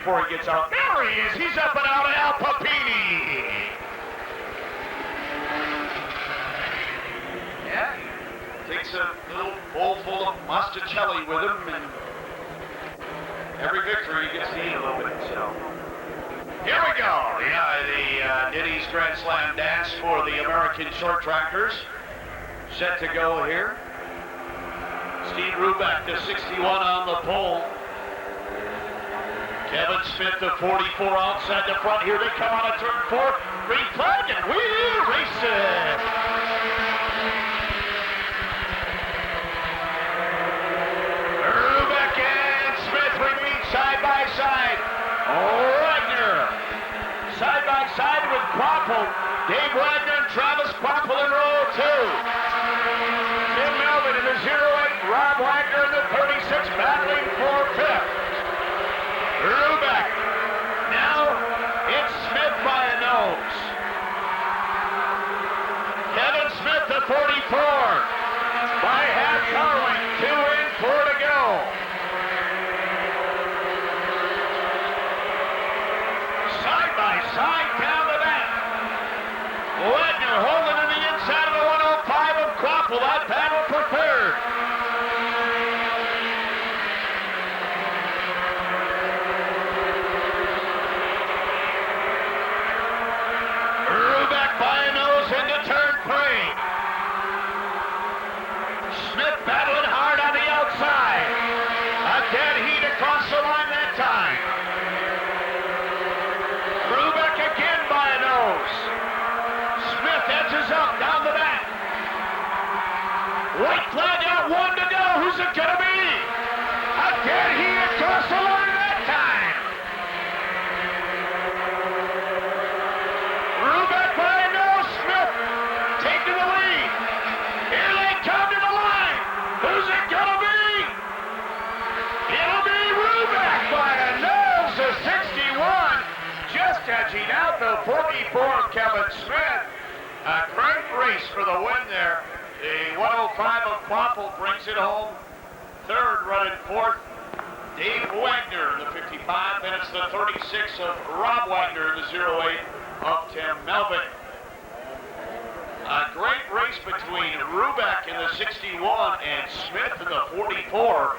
before he gets out. There he is. He's up and out. Al Papini. Yeah, takes a little bowl full of Masticelli with him, and every victory he gets to eat a little bit. So here we go. Yeah, the Denny's Grand Slam dance for the American short trackers. Set to go here. Steve Ruback, the 61 on the pole. Kevin Smith, the 44 outside the front. Here they come on a turn 4. Green flag, and we race it. Ruback and Smith remain side by side. Wagner side by side with Quapple. Dave Wagner and Travis Quapple in row 2. Tim Melvin in the 08, Rob Wagner in the 36, battling for 5th. Ruback. Now it's Smith by a nose. Kevin Smith, the 44, by half car length, 2 in, 4 to go. Side by side down the back. Wagner holding in the inside of the 105 of Quapple. That battle for 3rd. Ruback by a nose into turn 3. Smith battling hard on the outside. A dead heat across the line that time. Ruback again by a nose. Smith edges up down the back. White flag out, 1 to go. Who's it gonna be? A dead heat across the line that time. Ruback by a nose. Smith taking the lead. Here they come to the line. Who's it gonna be? It'll be Ruback by a nose. The 61 just edging out the 44 Kevin Smith. A great race for the win there. The 105 of Quapple brings it home. 3rd, running 4th, Dave Wagner in the 55, and it's the 36 of Rob Wagner in the 08 of Tim Melvin. A great race between Ruback in the 61 and Smith in the 44.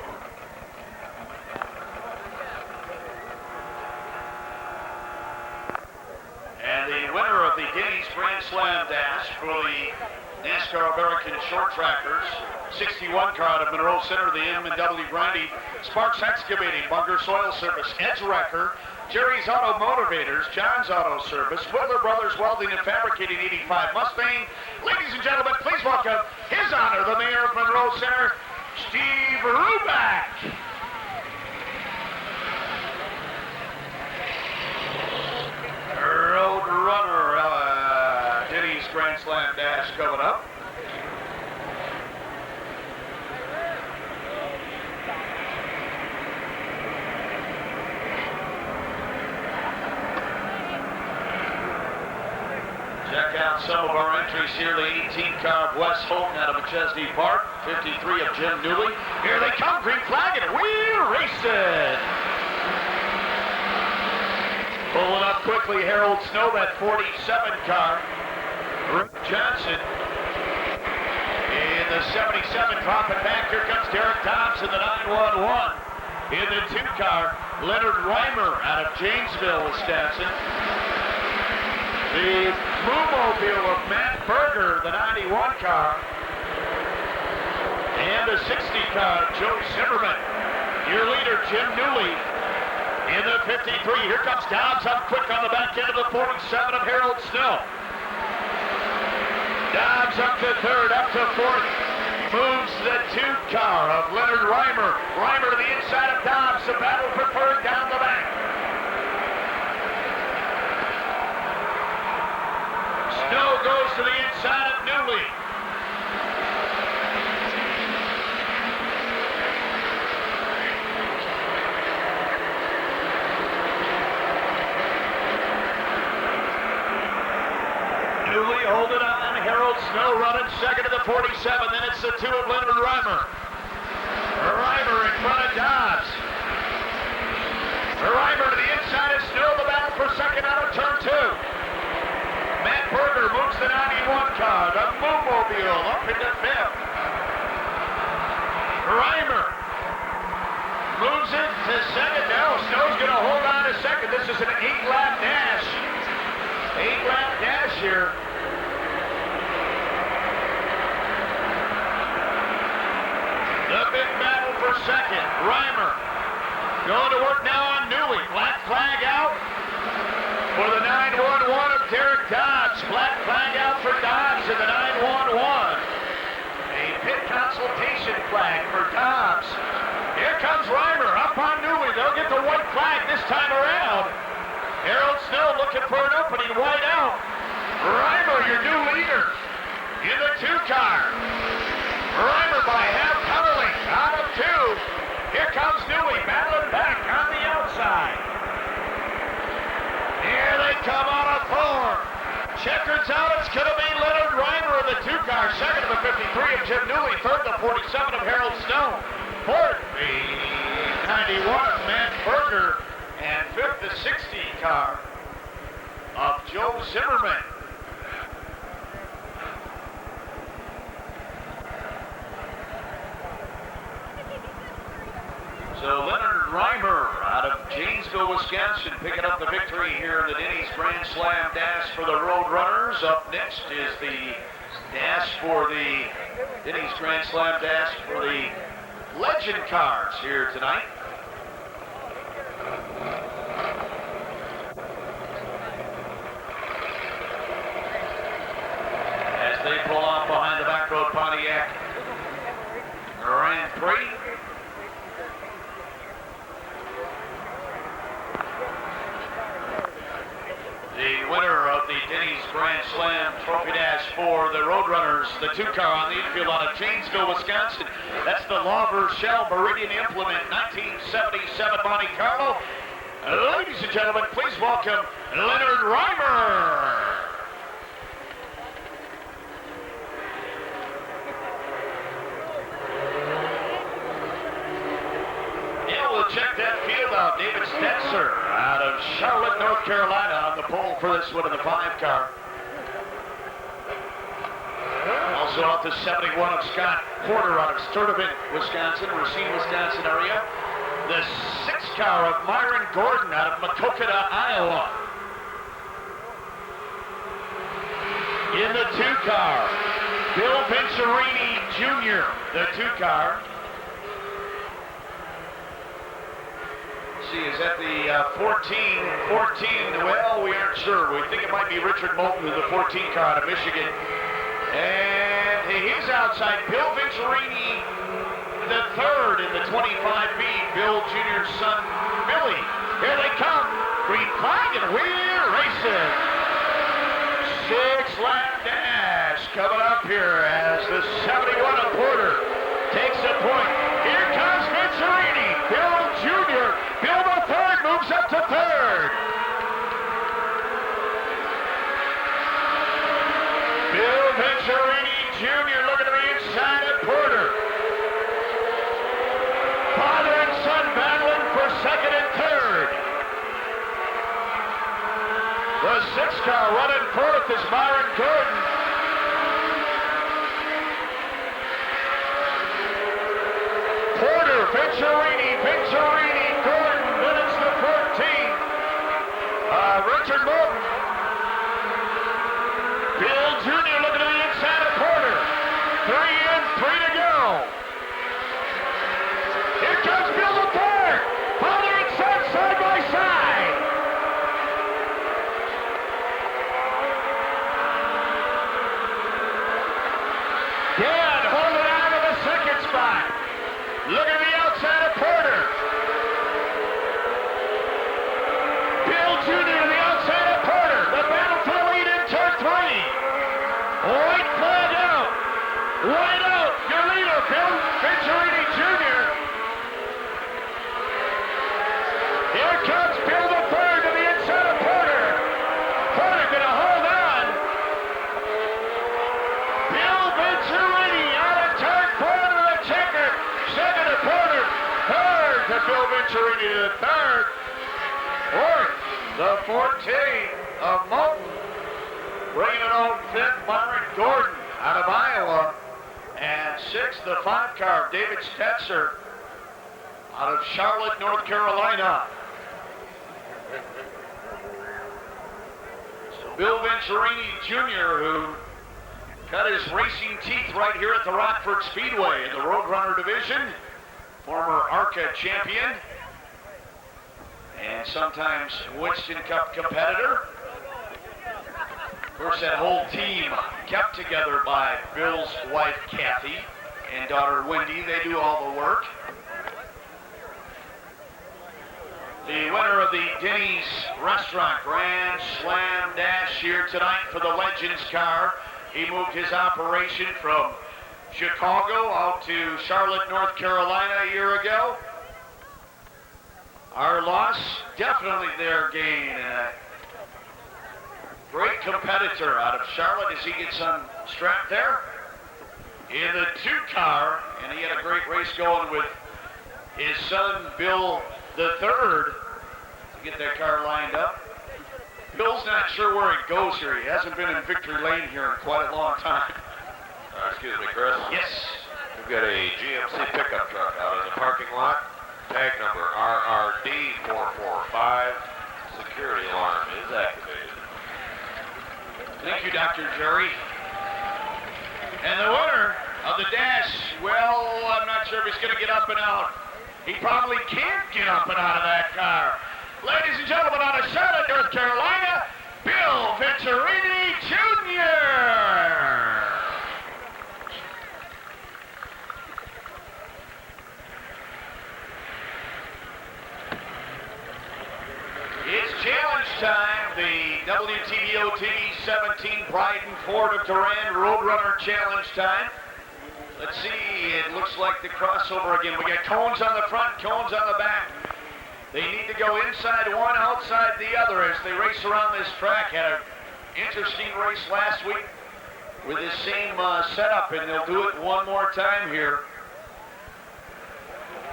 And the winner of the Denny's Grand Slam Dash for the NASCAR American Short Trackers, 61 car out of Monroe Center, the M&W Grindy, Sparks Excavating, Munger Soil Service, Edge Wrecker, Jerry's Auto Motivators, John's Auto Service, Whittler Brothers Welding and Fabricating 85 Mustang. Ladies and gentlemen, please welcome His Honor, the Mayor of Monroe Center, Steve Ruback. Road Runner, Denny's Grand Slam Dash coming up. Check out some of our entries here. The 18 car of Wes Holton out of McChesney Park. 53 of Jim Newley. Here they come, green flag, and we're racing. Pulling up quickly, Harold Snow, that 47 car. Rick Johnson in the 77, dropping back. Here comes Derek Dobbs in the 911. In the 2 car, Leonard Reimer out of Janesville, Wisconsin. The Moomobile of Matt Berger, the 91 car. And the 60 car, Joe Zimmerman. Your leader, Jim Newley. In the 53, here comes Dobbs up quick on the back end of the 47 of Harold Snow. Dobbs up to 3rd, up to 4th. Moves the 2 car of Leonard Reimer. Reimer to the inside of Dobbs. The battle for 3rd down the back. Snow goes to the inside of Newley. Newley holding on. Harold Snow running 2nd to the 47. Then it's the 2 of Leonard Reimer. Reimer in front of Dobbs. Reimer to the inside. Moommobile up into fifth. Reimer moves it to second. Now Snow's going to hold on to second. This is an 8-lap dash. 8-lap dash here. The big battle for second. Reimer going to work now on Newey. Black flag out for the 911 of Derek Dodds. Black flag out for Dodds in the 911. A pit consultation flag for Dodds. Here comes Reimer up on Newey. They'll get the white flag this time around. Harold Snow looking for an opening wide out. Reimer, your new leader in the 2-car. Reimer by half penalty out of 2. Here comes Newey battling back on the outside. Here they come out of 4. Checkers out. It's going to be Leonard Reimer in the 2-car. Second of the 53 of Jim Newey. Third of the 47 of Harold Snow. Fourth, the 91 of Matt Berger. And fifth, the 60 car of Joe Zimmerman. So Leonard Reimer out of Janesville, Wisconsin, picking up the victory here in the Denny's Grand Slam Dash for the Road Runners. Up next is the dash for the Denny's Grand Slam Dash for the Legend cars here tonight. As they pull off behind the back road Pontiac Grand Prix. The winner of the Denny's Grand Slam Trophy Dash for the Roadrunners, the 2-car on the infield out of Janesville, Wisconsin. That's the La Rochelle Meridian Implement 1977 Monte Carlo. Ladies and gentlemen, please welcome Leonard Reimer. Check that field out. David Stetzer out of Charlotte, North Carolina on the pole for this one in the 5-car. Also out the 71 of Scott Porter out of Sturtevant, Wisconsin, Racine, Wisconsin area. The 6-car of Myron Gordon out of Maquoketa, Iowa. In the 2-car, Bill Venturini Jr., the 2-car. See, is that the 14? Well, we aren't sure. We think it might be Richard Moulton, the 14-car out of Michigan. And he's outside. Bill Venturini, the 3rd in the 25B. Bill Jr.'s son, Billy. Here they come. Green flag, and we're racing. 6-lap dash coming up here as the 71 of Porter takes a point. Here comes Venturini. Bill Jr. Bill the 3rd moves up to 3rd. Bill Venturini Jr. looking to the inside of Porter. Father and son battling for 2nd and 3rd. The 6-car running 4th is Myron Gordon. Porter, Venturini, Gordon, then it's the 14. Richard Moulton. Bill Jr. looking to the inside of Porter. 3 in, 3 to go. Here comes Bill the 3rd. Father and son side by side. Dad holding on to the 2nd spot. Look at the outside of Porter. Bill Jr. to the outside of Porter. The battle for the lead in turn 3. White flag out. White out. Your leader, Bill Venturini Jr. Here comes Bill the 3rd to the inside of Porter. Porter gonna hold on. Bill Venturini out of turn 4 to the checker. 2nd to Porter. 3rd to Bill Venturini to the 3rd. 4th, the 14 of Moulton. Bringing it home 5th, Myron Gordon. out of Iowa. And 6th, the 5 car, David Stetzer, out of Charlotte, North Carolina. So Bill Venturini Jr., who cut his racing teeth right here at the Rockford Speedway in the Roadrunner division, former ARCA champion, and sometimes Winston Cup competitor. Of course, that whole team kept together by Bill's wife, Kathy, and daughter, Wendy. They do all the work. The winner of the Denny's Restaurant Grand Slam Dash here tonight for the Legends car. He moved his operation from Chicago out to Charlotte, North Carolina a year ago. Our loss, definitely their gain. Great competitor out of Charlotte as he gets unstrapped there. In the 2 car, and he had a great race going with his son, Bill the third, to get that car lined up. Bill's not sure where he goes here. He hasn't been in victory lane here in quite a long time. Excuse me, Chris. Yes. We've got a GMC pickup truck out in the parking lot. Tag number RRD445. Security alarm is activated. Thank you, Dr. Jerry. And the winner of the dash, well, I'm not sure if he's going to get up and out. He probably can't get up and out of that car. Ladies and gentlemen, out of Charlotte, North Carolina, Bill Venturini Jr. It's challenge time, the WTBOT 17 Pride and Ford of Durand Roadrunner Challenge time. Let's see, it looks like the crossover again. We got cones on the front, cones on the back. They need to go inside one, outside the other as they race around this track. Had an interesting race last week with this same setup, and they'll do it one more time here.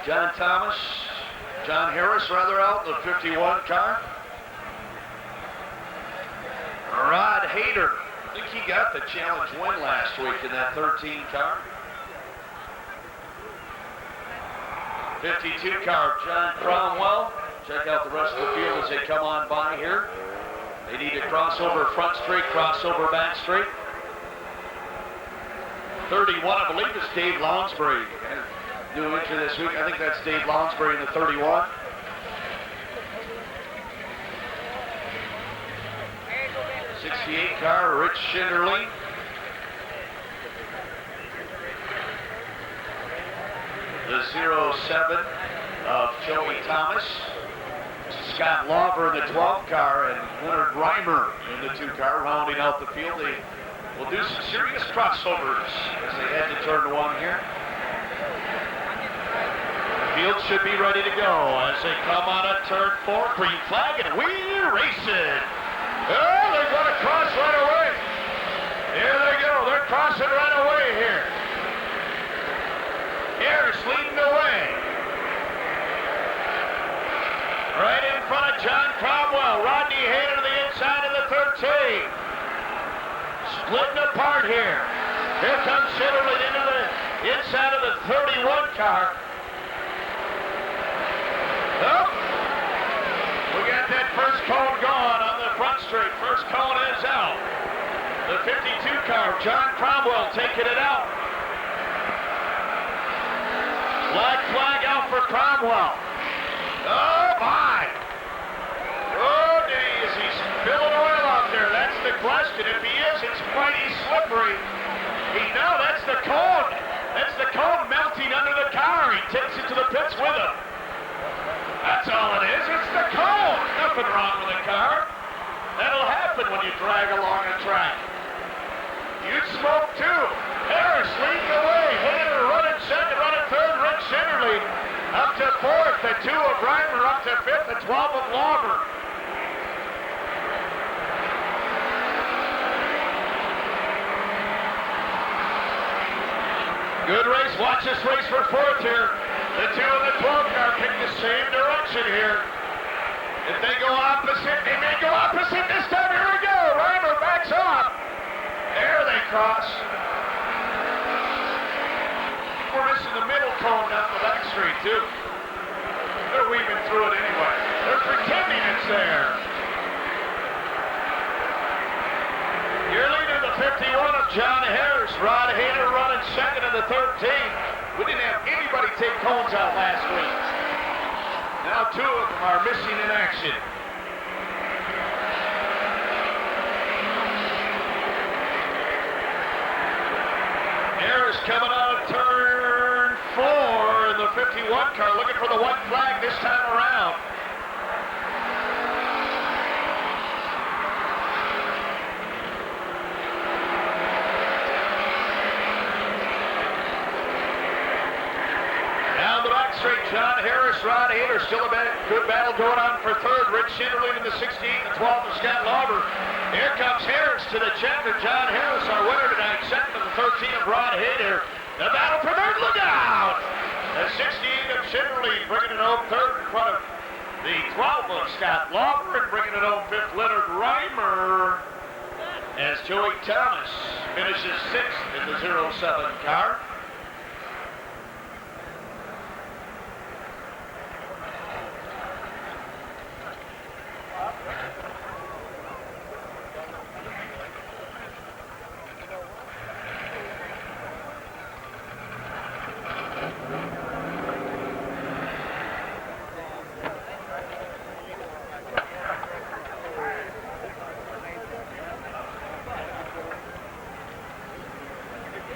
John Harris out in the 51 car. Rod Hayter, I think he got the challenge win last week in that 13 car. 52 car, John Cromwell. Check out the rest of the field as they come on by here. They need to cross over front straight, cross over back straight. 31, I believe, is Dave Lounsbury. New entry this week. I think that's Dave Lounsbury in the 31. '68 car, Rich Schinderling. The 07 of Joey Thomas. Scott Lauber in the 12 car and Leonard Reimer in the 2 car, rounding out the field. They will do some serious crossovers as they head to turn 1 here. Field should be ready to go as they come on a turn 4, green flag, and we race it. Oh, they're going to cross right away. There they go. They're crossing right away here. Harris leading the way. Right in front of John Cromwell. Rodney Hayter to the inside of the 13. Splitting apart here. Here comes Shitterly into the inside of the 31 car. Oh, we got that first cone gone on the front straight. First cone is out. The 52 car, John Cromwell taking it out. Black flag out for Cromwell. Oh my! Oh, is he spilling oil out there? That's the question. If he is, it's mighty slippery. No, that's the cone. That's the cone melting under the car. He takes it to the pits with him. That's all it is. It's the cone. Nothing wrong with the car. That'll happen when you drag along a track. You'd smoke too. Harris leading the way. Hayter running second, running third. Rick Schinderly up to fourth. The 2 of Reimer up to fifth. The 12 of Lauber. Good race. Watch this race for fourth here. The 2 and the 12 car pick the same direction here. If they go opposite, they may go opposite this time. Here we go. Reimer backs off. There they cross. down the back street, too. They're weaving through it anyway. They're pretending it's there. Your leader, the 51 of John Harris. Rod Hader running second in the 13. We didn't have anybody take cones out last week. Now 2 of them are missing in action. Harris coming out of turn 4 in the 51 car, looking for the white flag this time around. Down the back straight, John Harris, Rod Hader, still a good battle going on for third. Rich Schinderling in the 16, the 12 of Scott Lauber. Here comes Harris to the checker. John Harris, our winner tonight, second of the 13 of Rod Hader. The battle for third, look out! The 16 of Schinderling bringing it home third in front of the 12 of Scott Lauber, and bringing it home fifth, Leonard Reimer, as Joey Thomas finishes sixth in the 07 car.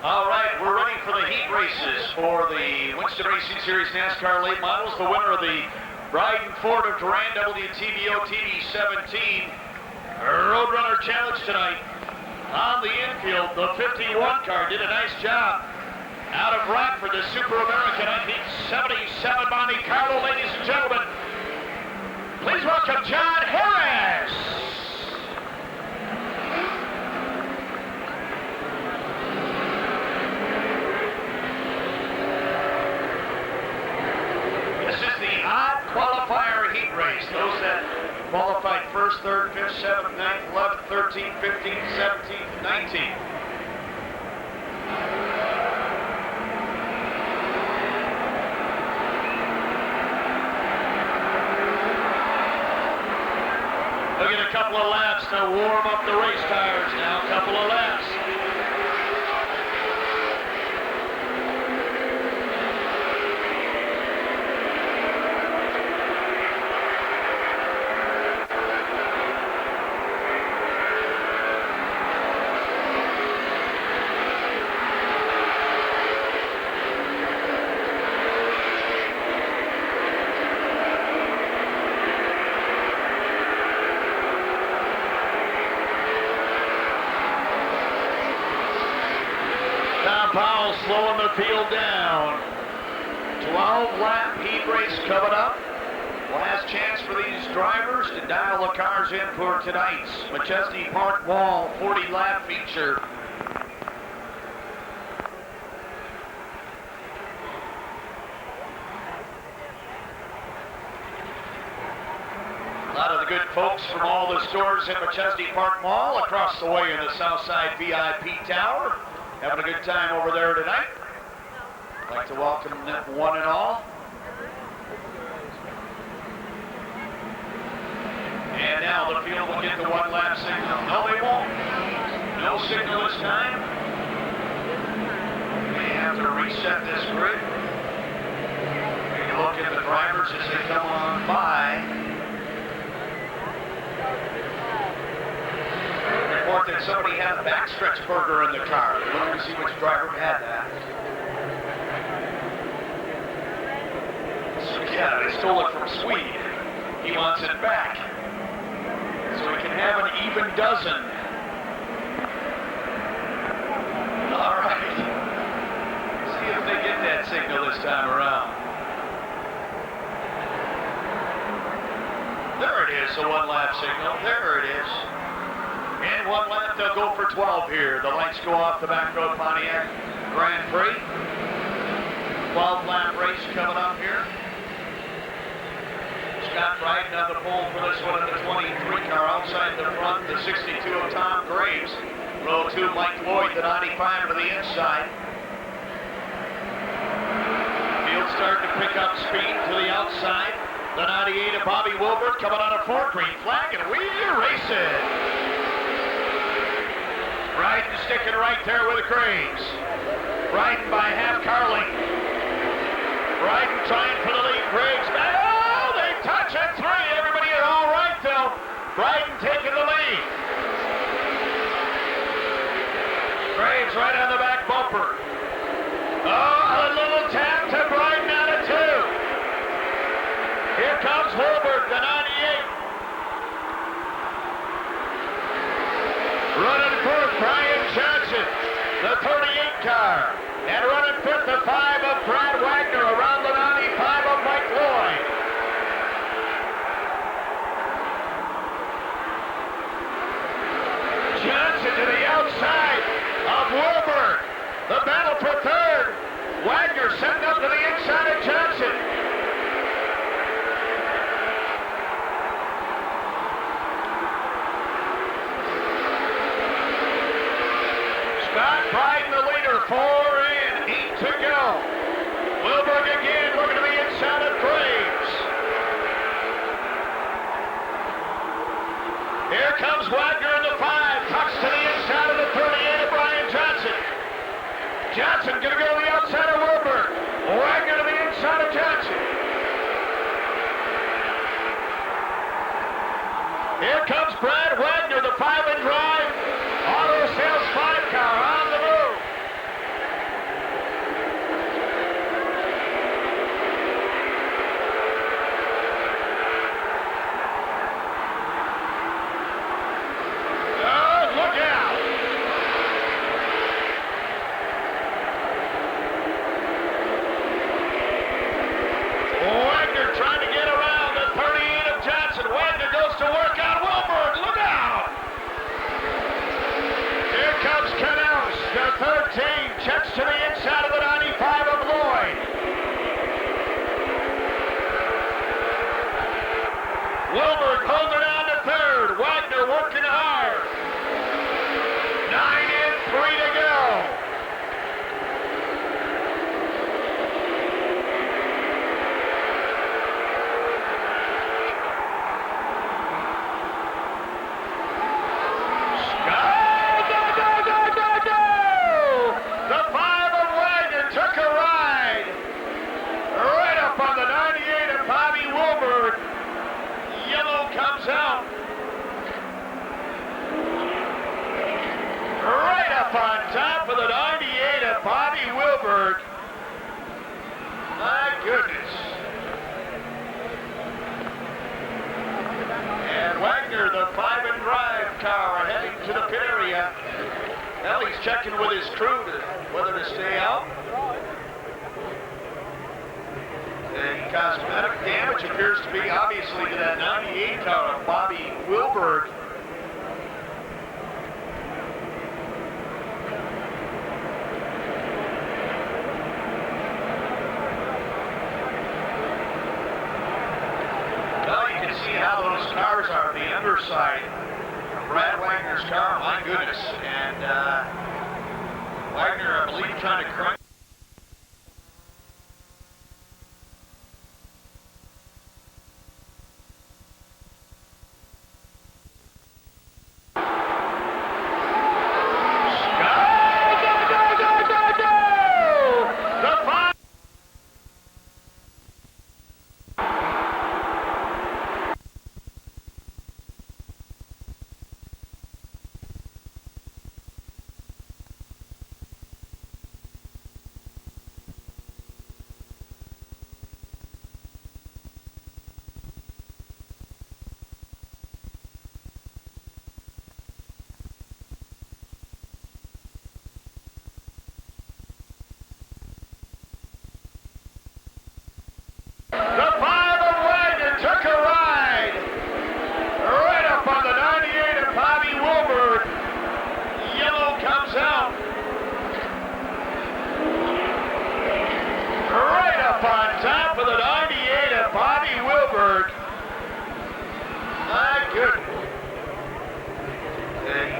All right, we're ready for the heat races for the Winston Racing Series NASCAR Late Models. The winner of the Bryden Ford of Duran WTBO TD17 Roadrunner Challenge tonight. On the infield, the 51 car did a nice job. Out of Rockford, the Super American 1977 Monte Carlo, ladies and gentlemen. Please welcome John Harris. Qualifier heat race. Those that qualified first, third, fifth, seventh, ninth, 11th, 13th, 15th, 17th, 19th. Look at a couple of laps to warm up the race tires now. A couple of laps. Powell slowing the field down. 12-lap heat race coming up. Last chance for these drivers to dial the cars in for tonight's Majesty Park Mall 40-lap feature. A lot of the good folks from all the stores in Majesty Park Mall across the way in the Southside VIP Tower. Having a good time over there tonight. I'd like to welcome them one and all. And now the field will get the one-lap signal. No, they won't. No signal this time. We may have to reset this grid. Take a look at the drivers as they come on by. Report that somebody had a backstretch burger in the car. We're looking to see which driver had that. So yeah, they stole it from Swede. He wants it back. So we can have an even dozen. All right. See if they get that signal this time around. There it is, a one-lap signal. There it is. And one lap, they'll go for 12 here. The lights go off the back road Pontiac Grand Prix. 12-lap race coming up here. Scott riding on the pole for this one in the 23 car outside the front. The 62 of Tom Graves. Row 2, Mike Lloyd, the 95 to the inside. Field's starting to pick up speed to the outside. The 98 of Bobby Wilbert coming on a 4 green flag, and we're racing. Riding, sticking right there with the Craves. Riding by half Carling. Riding, trying for the lead. Craves. Oh, they touch at 3. Everybody all right, though. Riding taking the lead. Craves right on the back bumper. Oh, a little tap to Bryden out of 2. Here comes Wilbert, the 98. Running fourth, Brian Johnson, the 38 car. And running fifth, the 5 of Brad Wagner, around the 95 of Mike Lloyd. Johnson to the outside of Wilbert. The battle for third. Wagner setting up to the inside of Johnson. Scott Bryden, the leader, 4 in, 8 to go. Wilbert again looking to the inside of Graves. Here comes Wagner in the 5, tucks to the inside of the 38 of Brian Johnson. Johnson going to go to the outside of Wilbert. Wagner to the inside of Johnson. Here comes Brad Wagner, the 5 and drive. Auto Sales 5 car on the move. Oh, look out. Wagner trying to get around the 38 of Johnson. Wagner goes to work on Wilbert. Look out. Here comes Canals, the 13, checks to the inside of the 95 of Lloyd. Wilbert holding on to third. Wagner working hard. 9 in, 3 to go. On top of the 98 of Bobby Wilbert. My goodness. And Wagner, the 5 and drive car, heading to the pit area. Well, he's checking with his crew to whether to stay out. The cosmetic damage appears to be obviously to that 98 car of Bobby Wilbert. How those cars are, the underside of Brad Wagner's car, my goodness. And Wagner, I believe, trying to crunch.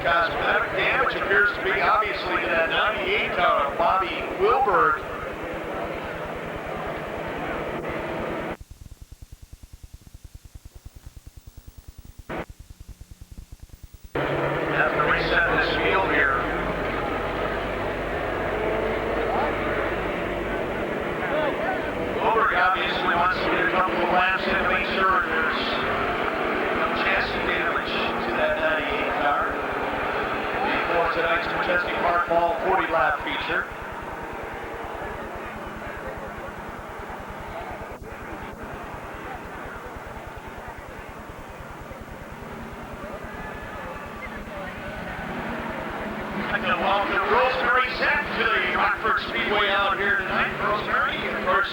Cosmetic damage appears to be obviously to that 98 car of Bobby Wilbert. half all 40-lap feature. I'd like to welcome Rosemary Zep to the Rockford Speedway out here tonight. Rosemary, of course,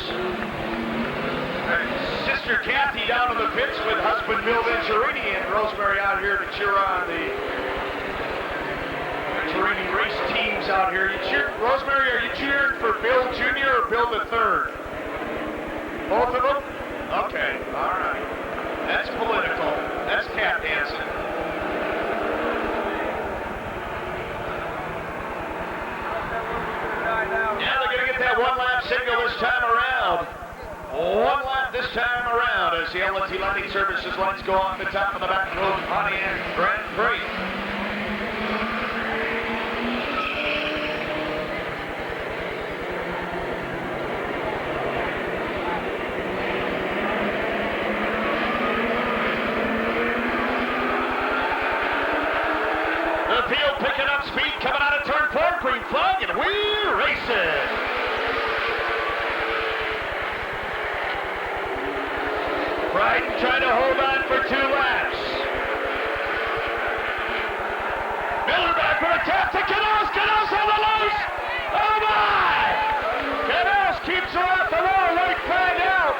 her sister Kathy down in the pits with husband Bill Venturini, and Rosemary out here to cheer on the Venturini race teams out here. Rosemary, are you cheering for Bill Jr. or Bill the Third? Both of them? Okay, all right. That's political. That's tap dancing. Now they're going to get that one-lap signal this time around. One lap this time around as the L&T Lighting Services lights go off the top of the back road Pontiac Grand Prix. The field picking up speed coming out of turn 4, green flag, and we're racing. Brighton trying to hold on for 2 laps. Miller back for a tap to Canals. Canals on the loose. Oh my! Canals keeps her off the wall. Right flag out.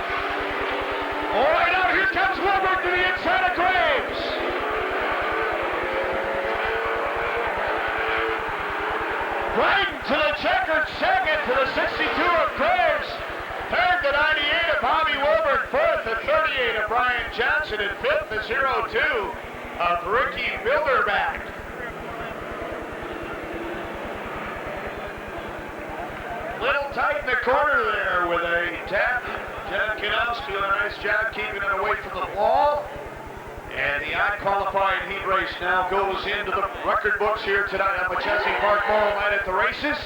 Oh, right out. Here comes Wilbur to the inside of Graves. Brighton to the checkered second to the 62 of Graves. Third to 98 of Bobby Wilbur. Fourth to 38 of Brian Johnson. And fifth to 02 of Ricky Bilderback. Little tight in the corner there with a tap. John Canals doing a nice job keeping it away from the wall. And the unqualified heat race now goes into the record books here tonight on McChesney Park Mall night at the races.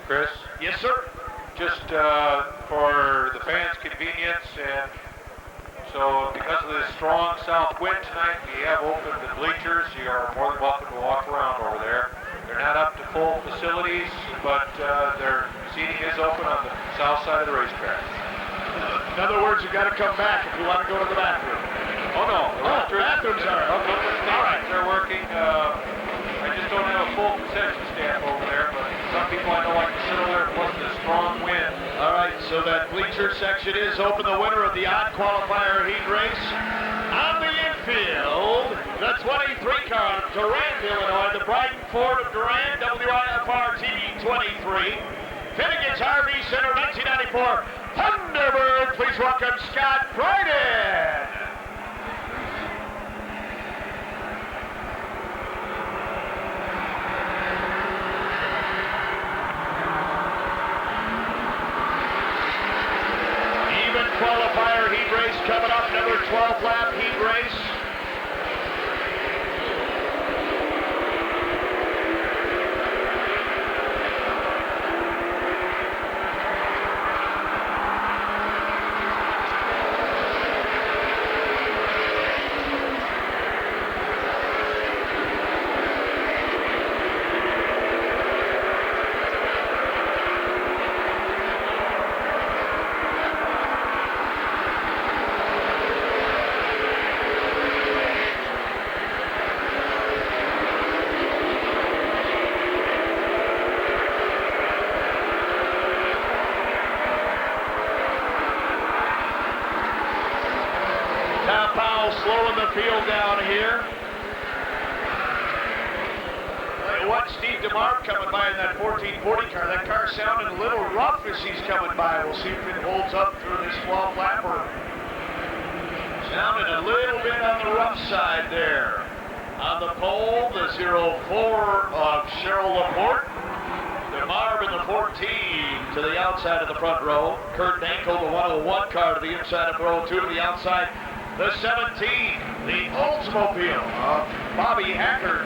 Chris? Yes, sir. Just for the fans' convenience, and so because of the strong south wind tonight, we have opened the bleachers. You are more than welcome to walk around over there. They're not up to full facilities, but their seating is open on the south side of the racetrack. In other words, you've got to come back if you want to go to the bathroom. Oh no, the bathrooms are. Okay. All right. They're working. I just don't have a full concession stand over there, but some people I know like to sit over there plus the strong wind. All right, so that bleacher section is open. The winner of the odd qualifier heat race on the infield, the 23 car of Durand, Illinois, the Brighton Ford of Durand, WIFR TV23, Finnegan's RV Center, 1994 Thunderbird. Please welcome Scott Brighton. Qualifier heat race coming up, another 12-lap heat race. Slowing the field down here. Watch Steve DeMarc coming by in that 1440 car. That car sounded a little rough as he's coming by. We'll see if it holds up through this 12 lapper. Sounded a little bit on the rough side there. On the pole, the 04 of Cheryl Laporte. DeMarc in the 14 to the outside of the front row. Kurt Dankel, the 101 car to the inside of row 2 to the outside. The 17, the Oldsmobile of Bobby Hacker.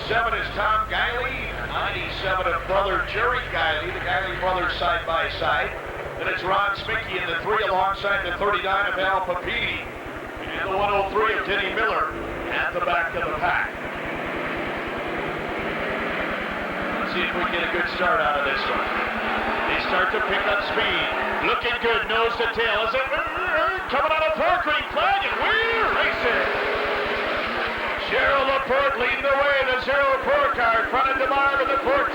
7 is Tom Guiley, 97 of brother Jerry Guiley, the Guiley brothers side by side. Then it's Ron Smickey in the 3 alongside the 39 of Al Papini. And the 103 of Denny Miller at the back of the pack. Let's see if we get a good start out of this one. They start to pick up speed. Looking good, nose to tail. Is it coming out of Fort Green flag, and we're racing. Cheryl Laporte leading the way. The 04 car in front of DeMar with the 14.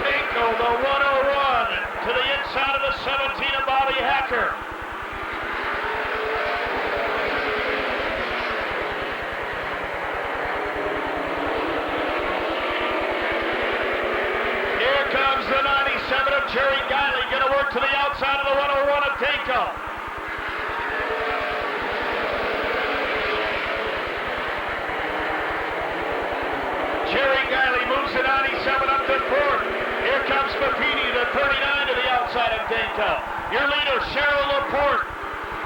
Dinko, the 101 to the inside of the 17 of Bobby Hacker. Here comes the 97 of Jerry Guiley, going to work to the outside of the 101 of Dinko. Jerry Guiley moves the 97 up to fourth. Here comes Papini, the 39 to the outside of Dinko. Your leader, Cheryl Laporte,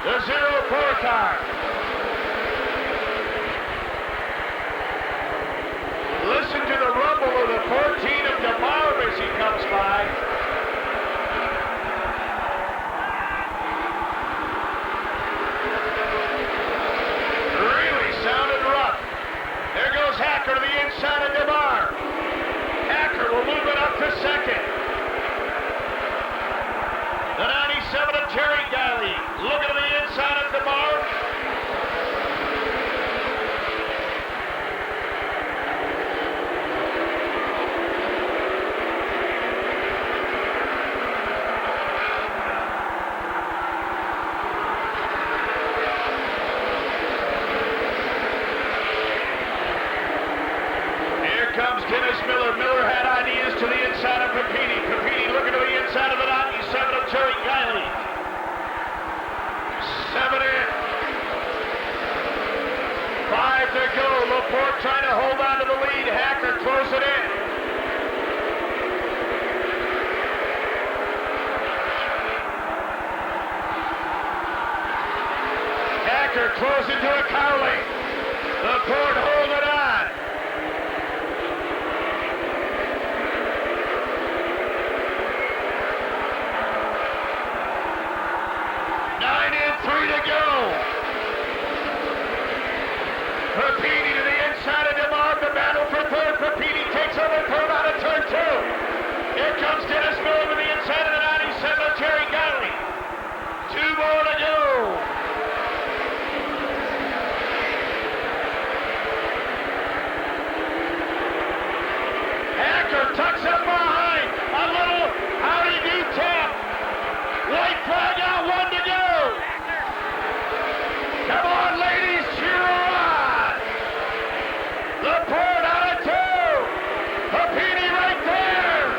the 04 car. Listen to the rumble of the 14 of DeMar as he comes by. Really sounded rough. There goes Hacker to the inside of DeMar. Hacker will move it up to second. The 97 of Jerry Guiley looking to the inside of DeMar. Comes Dennis Miller. Miller had ideas to the inside of Papini. Papini looking to the inside of the 97 of Jerry Guiley. 7 in. 5 to go. Laporte trying to hold on to the lead. Hacker close it in. Hacker close into a cowling. Laporte hold it on. 3 to go. Papini to the inside of DeMar. The battle for third. Papini takes over third out of turn 2. Here comes Dennis Miller to the inside of the 97 of Jerry Guiley. 2 more to go. Hacker tucks up behind. A little howdy-do tap. White flag out, 1 to go. Come on, ladies, cheer her on! Laporte out of 2! Papini right there!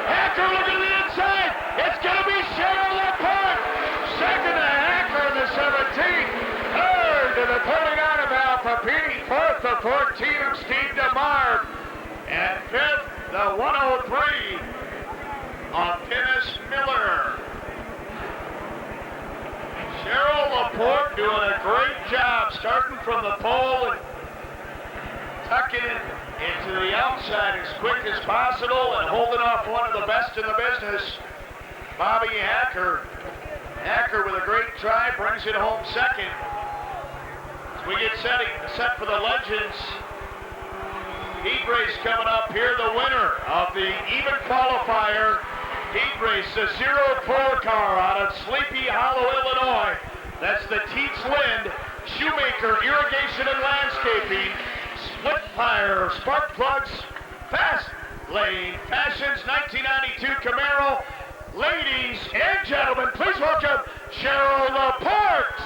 Hacker looking to the inside! It's going to be Cheryl Laporte! Second to Hacker in the 17th! Third to the 39 of Al Papini! Fourth, the 14 of Steve DeMar! And fifth, the 103 of Dennis Miller! Cheryl Laporte doing a great job starting from the pole and tucking it into the outside as quick as possible and holding off one of the best in the business, Bobby Hacker. Hacker with a great try brings it home second. As we get set for the Legends heat race coming up here, the winner of the even qualifier heat race, the 04 car out of Sleepy Hollow, Illinois. That's the Teats Lind Shoemaker Irrigation and Landscaping Split Fire Spark Plugs Fast Lane Fashions 1992 Camaro. Ladies and gentlemen, please welcome Cheryl Laporte.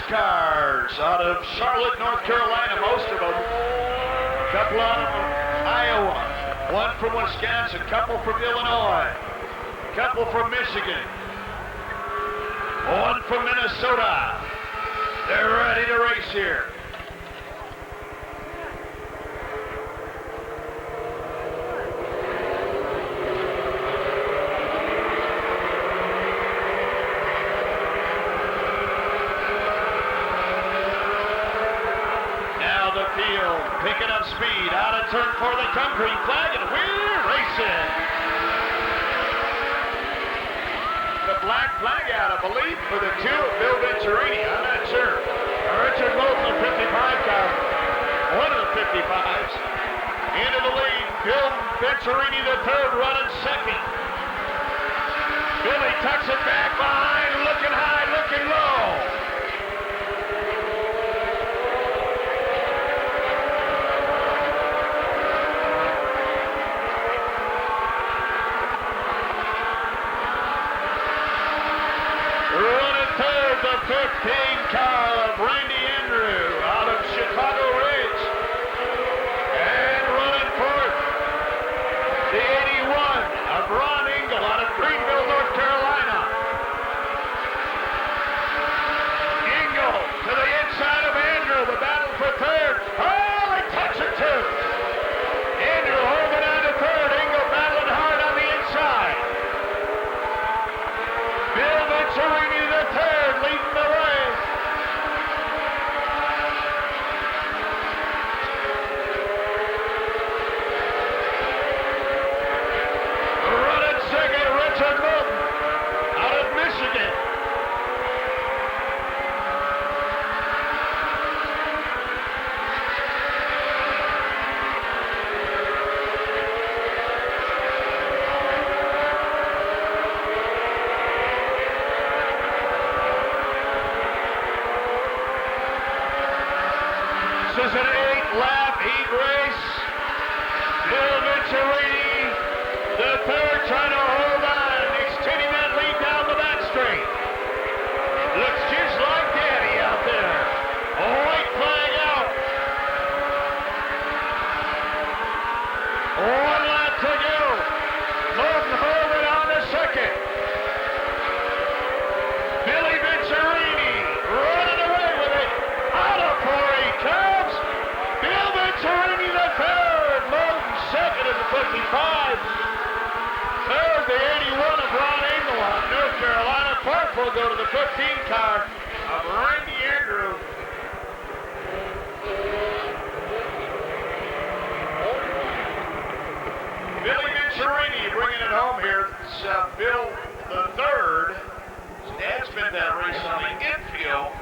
Cars out of Charlotte, North Carolina, most of them. A couple out of Iowa, one from Wisconsin, a couple from Illinois, a couple from Michigan, one from Minnesota. They're ready to race here. field, picking up speed. Out of turn 4, they come. Green flag, and we're racing. The black flag out, I believe, for the 2 of Bill Venturini. I'm not sure. Richard Moulton, the 55 car. One of the 55s. Into the lead. Bill Venturini, the 3rd, running 2nd. Billy tucks it back behind, looking high, looking low. Running 3rd, the 15 car of Randy Andrew out of Chicago Ridge. And running 4th, the 81 of Ron Engel out of Greenville, North Carolina. Engel to the inside of Andrew, the battle for 3rd. Oh, they touch it too. Andrew holding on to 3rd, Engel battling hard on the inside. Bill Venturini, the 3rd, leading the way. Running 2nd, Richard Moulton out of Michigan. This is an 8-lap heat race. Bill Venturini, the 3rd, trying to hold on, extending that lead down the back straight. Looks just like Daddy out there. A white flag out. 1 lap to go. Moulton holding on to 2nd. Billy Venturini running away with it. Out of 4 he comes. Bill Venturini, the 3rd. Moulton 2nd at the 55. 3rd, the 81 of Ron Engel out of North Carolina. 4th will go to the 15 car of Randy Andrew. Billy Venturini bringing it home here. It's Bill the 3rd. His dad's been that race on the infield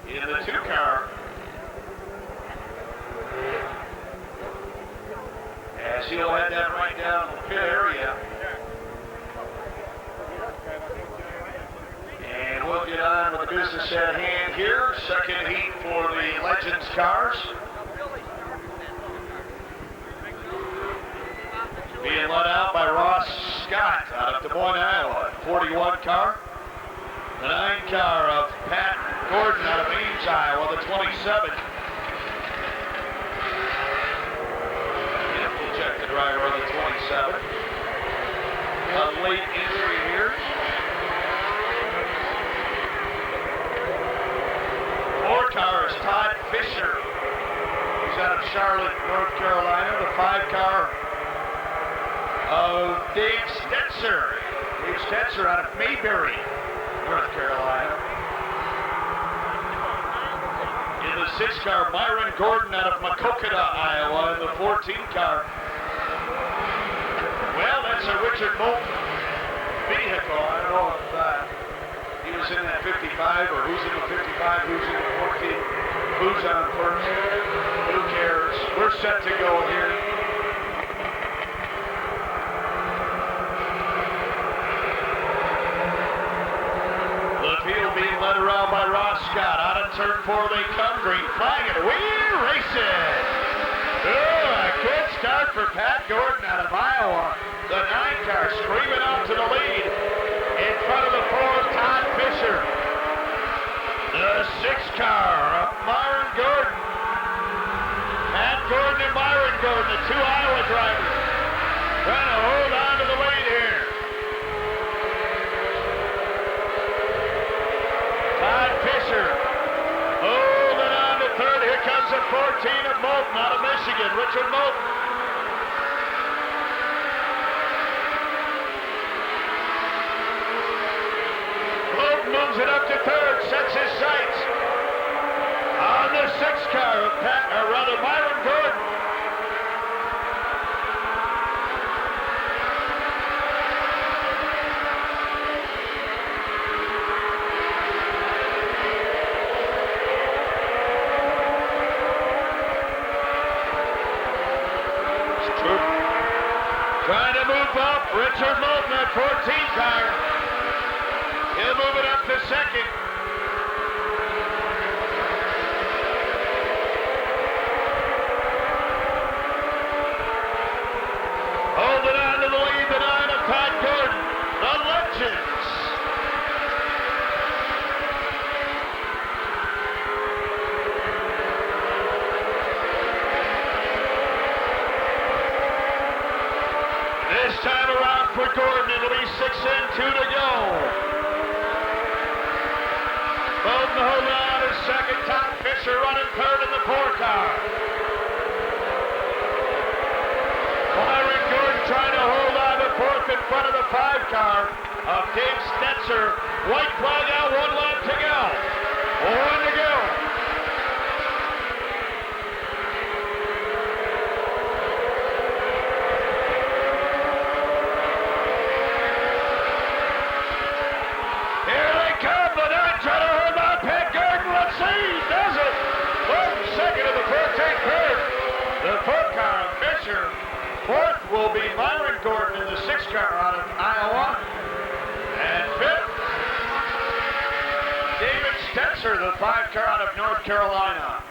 in the 2 car. As he'll head that right down the pit area. And we'll get on with the business at hand here. 2nd heat for the Legends cars. Being led out by Ross Scott out of Des Moines, Iowa, 41 car. The 9 car of Pat Gordon out of Ames, Iowa, the 27. Check the driver of the 27. A late entry here. 4 car is Todd Fisher. He's out of Charlotte, North Carolina. The 5 car of Dave Stetzer. Dave Stetzer out of Mayberry, North Carolina. In the 6 car, Myron Gordon out of Maquoketa, Iowa, in the 14 car. Well, that's a Richard Moulton vehicle. I don't know if he was in that 55 or who's in the 55, who's in the 14, who's on first. Who cares? We're set to go here. The field being led around by Ross Scott. Out of turn 4 they come. Green flag, and we're racing. Oh, a good start for Pat Gordon out of Iowa. The 9 car screaming out to the lead. In front of the 4, Todd Fisher. The 6 car of Myron Gordon. Pat Gordon and Myron Gordon, the 2 Iowa drivers, trying to hold on to the lead here. Todd Fisher holding on to 3rd. Here comes the 14 of Moulton out of Michigan, Richard Moulton. Moves it up to 3rd, sets his sights on the 6 car of Myron Gordon. Trying to move up, Richard Moulton at 14 car. He'll move it up to second. Holding on to the lead, the 9 of Pat Gordon, the Legends. This time around for Gordon, it'll be 6 in, 2 to go. Bowden holding on to second, Tom Fisher running third in the 4 car. Myron Gordon trying to hold on to fourth in front of the 5 car of Dave Stetzer. White flag out, 1 lap to go. 1 to go. Here they come, the 9 trying to hold on Pat Gordon. Let's see, does it? Bowden second in the 14th third. The 4 car of Fisher. Fourth will be Myron Gordon in the 6 car out of Iowa. And fifth, David Stetzer, the 5 car out of North Carolina.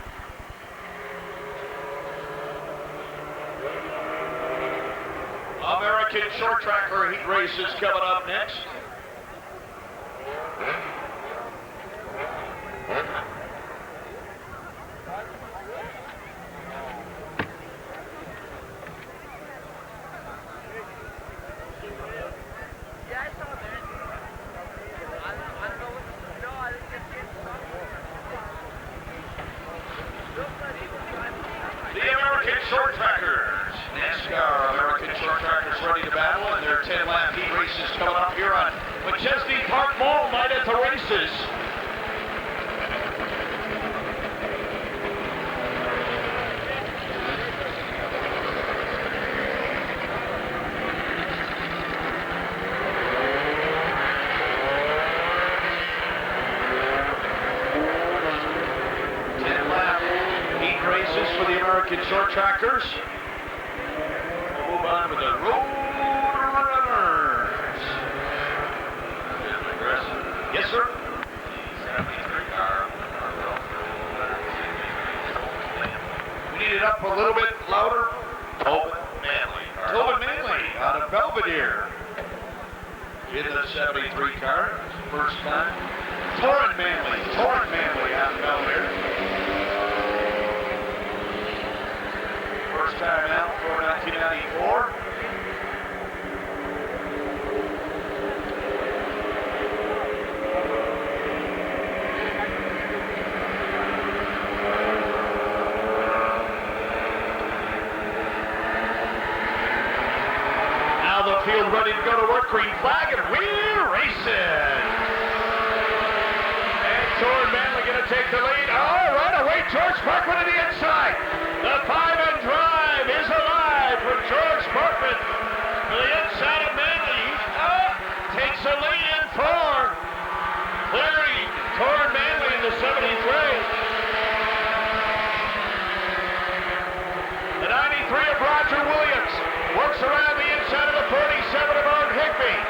American short tracker heat races coming up next. The American short trackers. NASCAR American short trackers ready to battle, and their 10-lap heat races coming up here on McChesney Park Mall night at the races. For the American short trackers. We'll move on with the road runners. Yes, sir. 73 car. We need it up a little bit louder. Tobin Manley out of Belvedere. In the 73 car. First time. Torrin Manley out of Belvedere. First time out for 1994. Now the field ready to go to work. Green flag, and we're racing. And Torrin Manley going to take the lead. Oh, right away, George Parkman to the inside. The 5 and drive is alive for George Parkman to the inside of Manley. Takes the lead in 4. Clearing Torrin Manley in the 73. The 93 of Roger Williams works around the inside of the 47 of Art Higbee.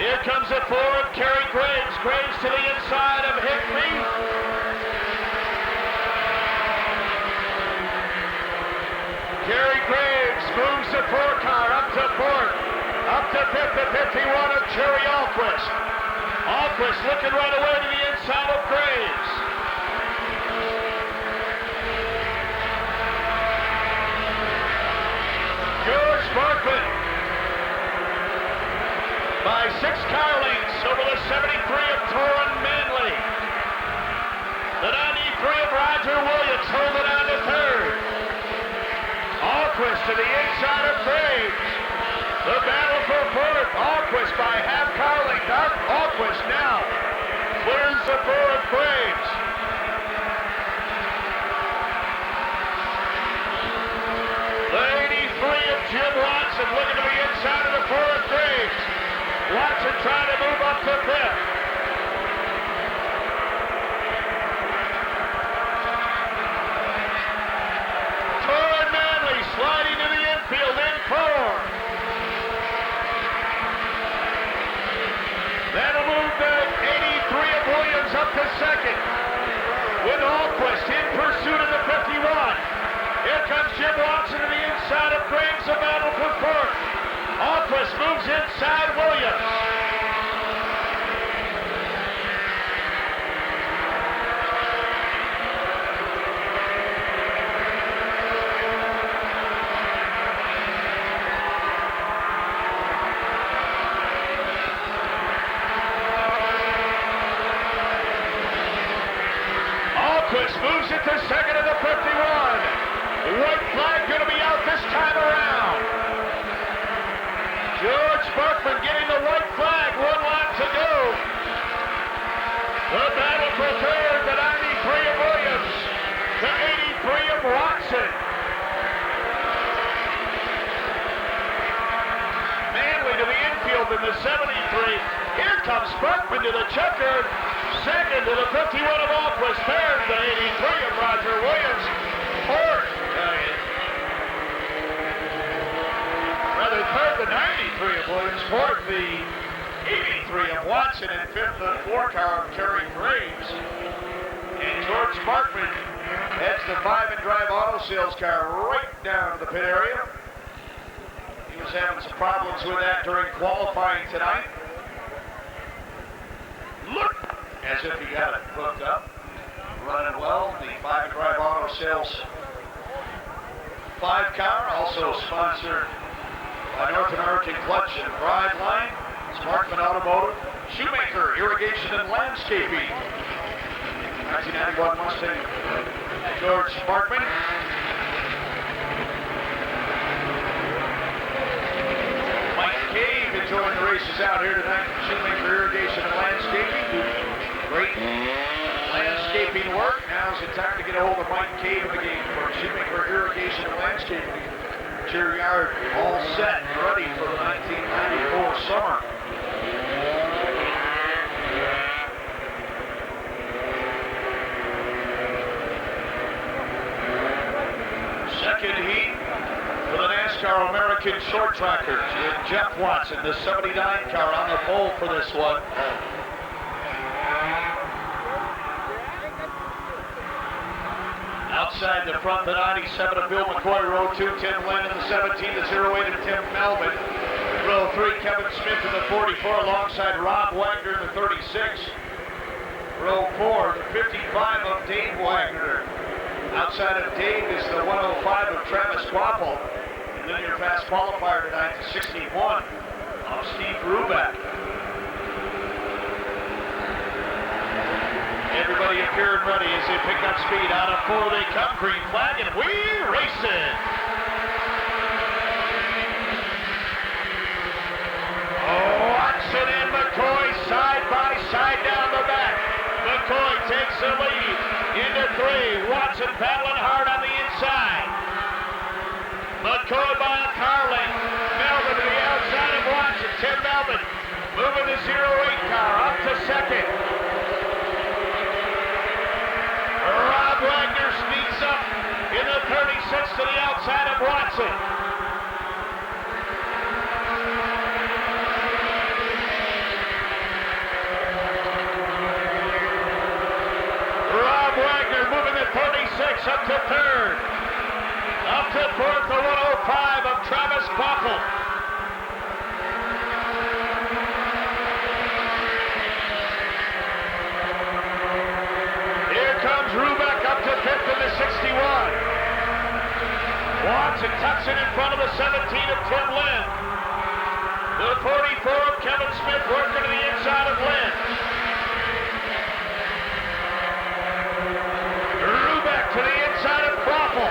Here comes the 4 of Kerry Graves. Graves to the inside of Higbee. Kerry Graves moves the 4 car up to 4th. Up to 5th, the 51 of Jerry Alquist. Alquist looking right away to the inside of Graves. George Parkman by 6 car lengths over the 73 of Torrin Manley. The 93 of Roger Williams holding on to 3rd. Alquist to the inside of Graves. The battle for 4th. Alquist by half car length. Alquist now clears the 4 of Graves. Watson trying to move up to fifth. Torrin Manley sliding to the infield in four. That'll move the 83 of Williams up to second. With Alquist in pursuit of the 51. Here comes Jim Watson to the inside of Graves, a battle for fourth. Alquist moves inside Williams. Alquist moves it to second of the 51. White flag going to be out this time around. George Sparkman getting the white flag, 1 lap to go. The battle for third, the 93 of Williams, the 83 of Watson. Manley to the infield in the 73. Here comes Sparkman to the checker. Second to the 51 of Alquist. Third, the 83 of Roger Williams. Fourth, third, the 93 of Williams. Fourth, the 83 of Watson. And fifth, the 4 car of Terry Graves. And George Sparkman heads the 5 and drive auto sales car right down to the pit area. He was having some problems with that during qualifying tonight. Look as if he got it hooked up. Running well, the 5 and drive auto sales 5 car, also sponsored by North American Clutch and Drive Line, Sparkman Automotive, Shoemaker Irrigation and Landscaping, 1991 Mustang, George Sparkman. Mike Cave enjoying the races out here tonight, Shoemaker Irrigation and Landscaping. Great landscaping work. Now's the time to get a hold of Mike Cave in the game for Shoemaker Irrigation and Landscaping. Your yard all set and ready for the 1994 summer. Second heat for the NASCAR American Short Trackers with Jeff Watson, the 79 car on the pole for this one. Outside the front, the 97 of Bill McCoy, row 2, Tim Lynn in the 17, the 08 of Tim Melvin. Row 3, Kevin Smith in the 44 alongside Rob Wagner in the 36. Row 4, the 55 of Dave Wagner. Outside of Dave is the 105 of Travis Quapple. And then your fast qualifier tonight, the 61 of Steve Ruback. Everybody appearing ready as they pick up speed. Out of 4 they come, green flag, and we're racing. Watson and McCoy side by side down the back. McCoy takes the lead into 3. Watson battling hard on the inside. McCoy by a car length. Melvin to the outside of Watson. Tim Melvin moving the 08 car up to second. Rob Wagner sneaks up in the 36 to the outside of Watson. Rob Wagner moving the 36 up to third. Up to fourth, the 105 of Travis Quapple. Ruback up to fifth in the 61. Watson tucks it in front of the 17 of Tim Lynn. The 44 of Kevin Smith working to the inside of Lynn. Ruback to the inside of Quapple.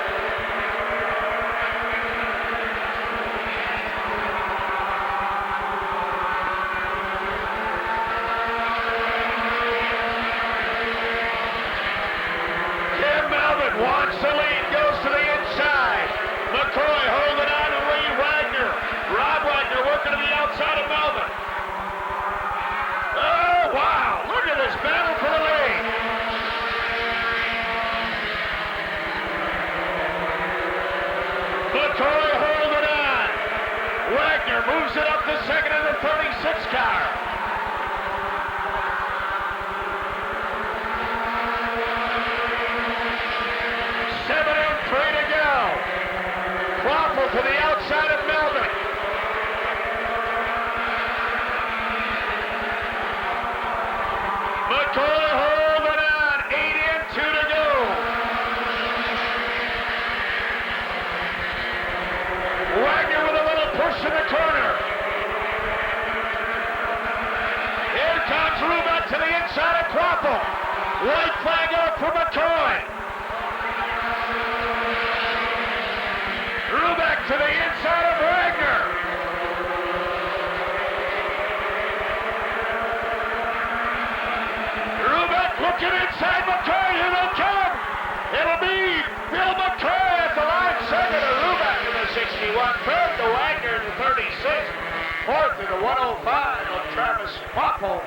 Wants the lead, goes to the inside. McCoy holding on to Lee Wagner. Rob Wagner working to the outside of Melvin. White flag out for McCoy. Rubeck to the inside of Wagner. Rubeck looking inside McCoy. Here they come. It'll be Bill McCoy at the line. Second to Rubeck in the 61. Third to Wagner in the 36. Fourth in the 105 of Travis Popple.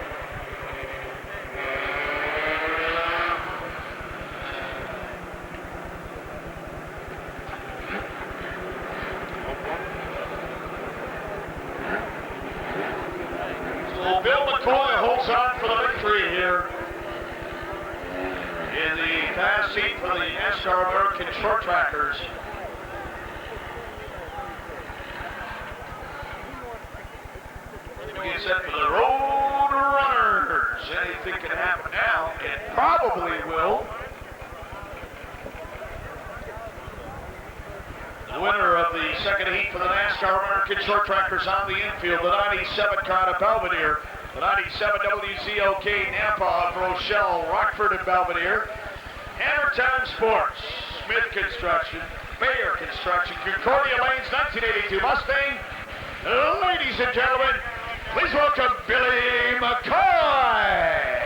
So Bill McCoy holds on for the victory here in the fast seat for the NASCAR American Short Trackers. We get set for the Road Runners. Anything can happen now. It probably will. The winner of the second heat for the NASCAR American Short Trackers on the infield, the 97 car of Belvedere, the 97 WZOK Napa of Rochelle, Rockford and Belvedere, Hammertown Sports, Smith Construction, Bayer Construction, Concordia Lanes 1982 Mustang. Ladies and gentlemen, please welcome Billy McCoy.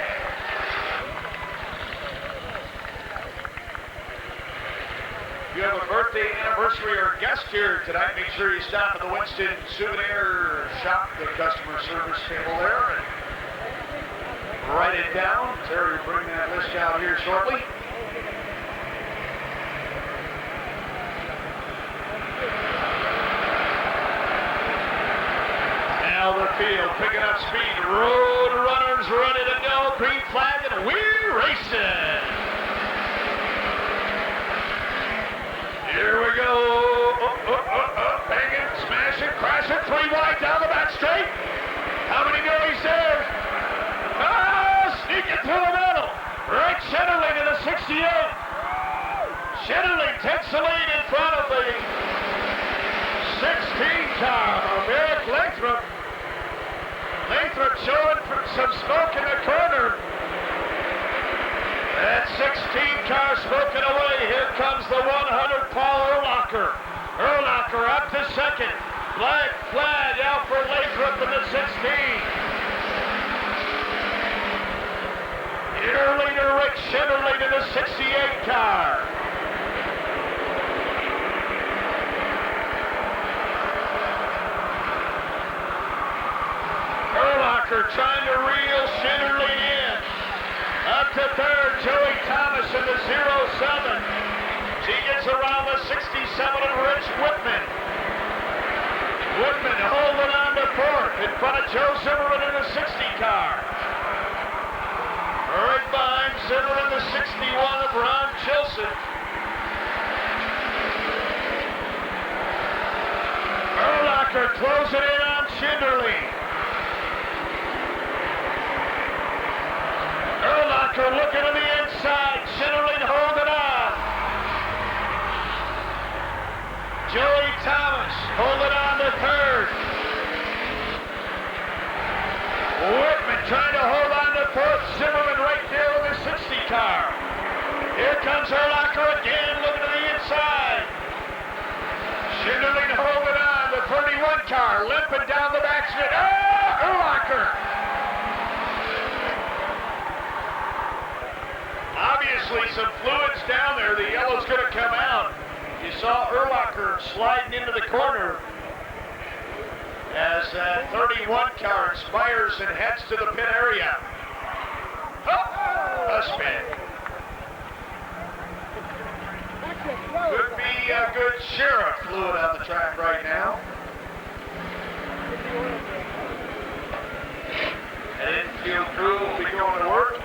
If you have a birthday, anniversary, or guest here tonight, make sure you stop at the Winston Souvenir Shop, the customer service table there, and write it down. Terry will bring that list out here shortly. Now the field picking up speed. Road Runners ready to go. Green flag, and we're racing. Here we go. Banging, smashing, crashing. 3 wide down the back straight. How many know he's there? Sneaking through the middle. Rick Shetterling in the 68. Shetterling takes the lead in front of the 16 car of Eric Lathrop. Lathrop showing some smoke in the corner. That 16 car smoking away. Here comes the 100 Paul Urlacher. Urlacher up to second. Black flag out for Lathrop in the 16. Your leader Rick Shetterling in the 68 car. Urlacher trying to reel Shetterling in. Up to third, Joey Thomas in the 07. She gets around the 67 of Rich Whitman. Whitman holding on to fourth in front of Joe Zimmerman in the 60 car. Right behind Zimmerman, the 61 of Ron Chilson. Urlacher closing in on Schinderling. Urlacher looking to the inside. Schinderling holding on. Joey Thomas holding on to third. Whitman trying to hold on to fourth. Zimmerman right there with the 60 car. Here comes Urlacher again looking to the inside. Schinderling holding on. The 31 car limping down the back straight. Urlacher. Obviously some fluids down there. The yellow's going to come out. You saw Urlacher sliding into the corner as that 31 car inspires and heads to the pit area. A spin. Could be a good share of fluid on the track right now. An infield crew will be going to work.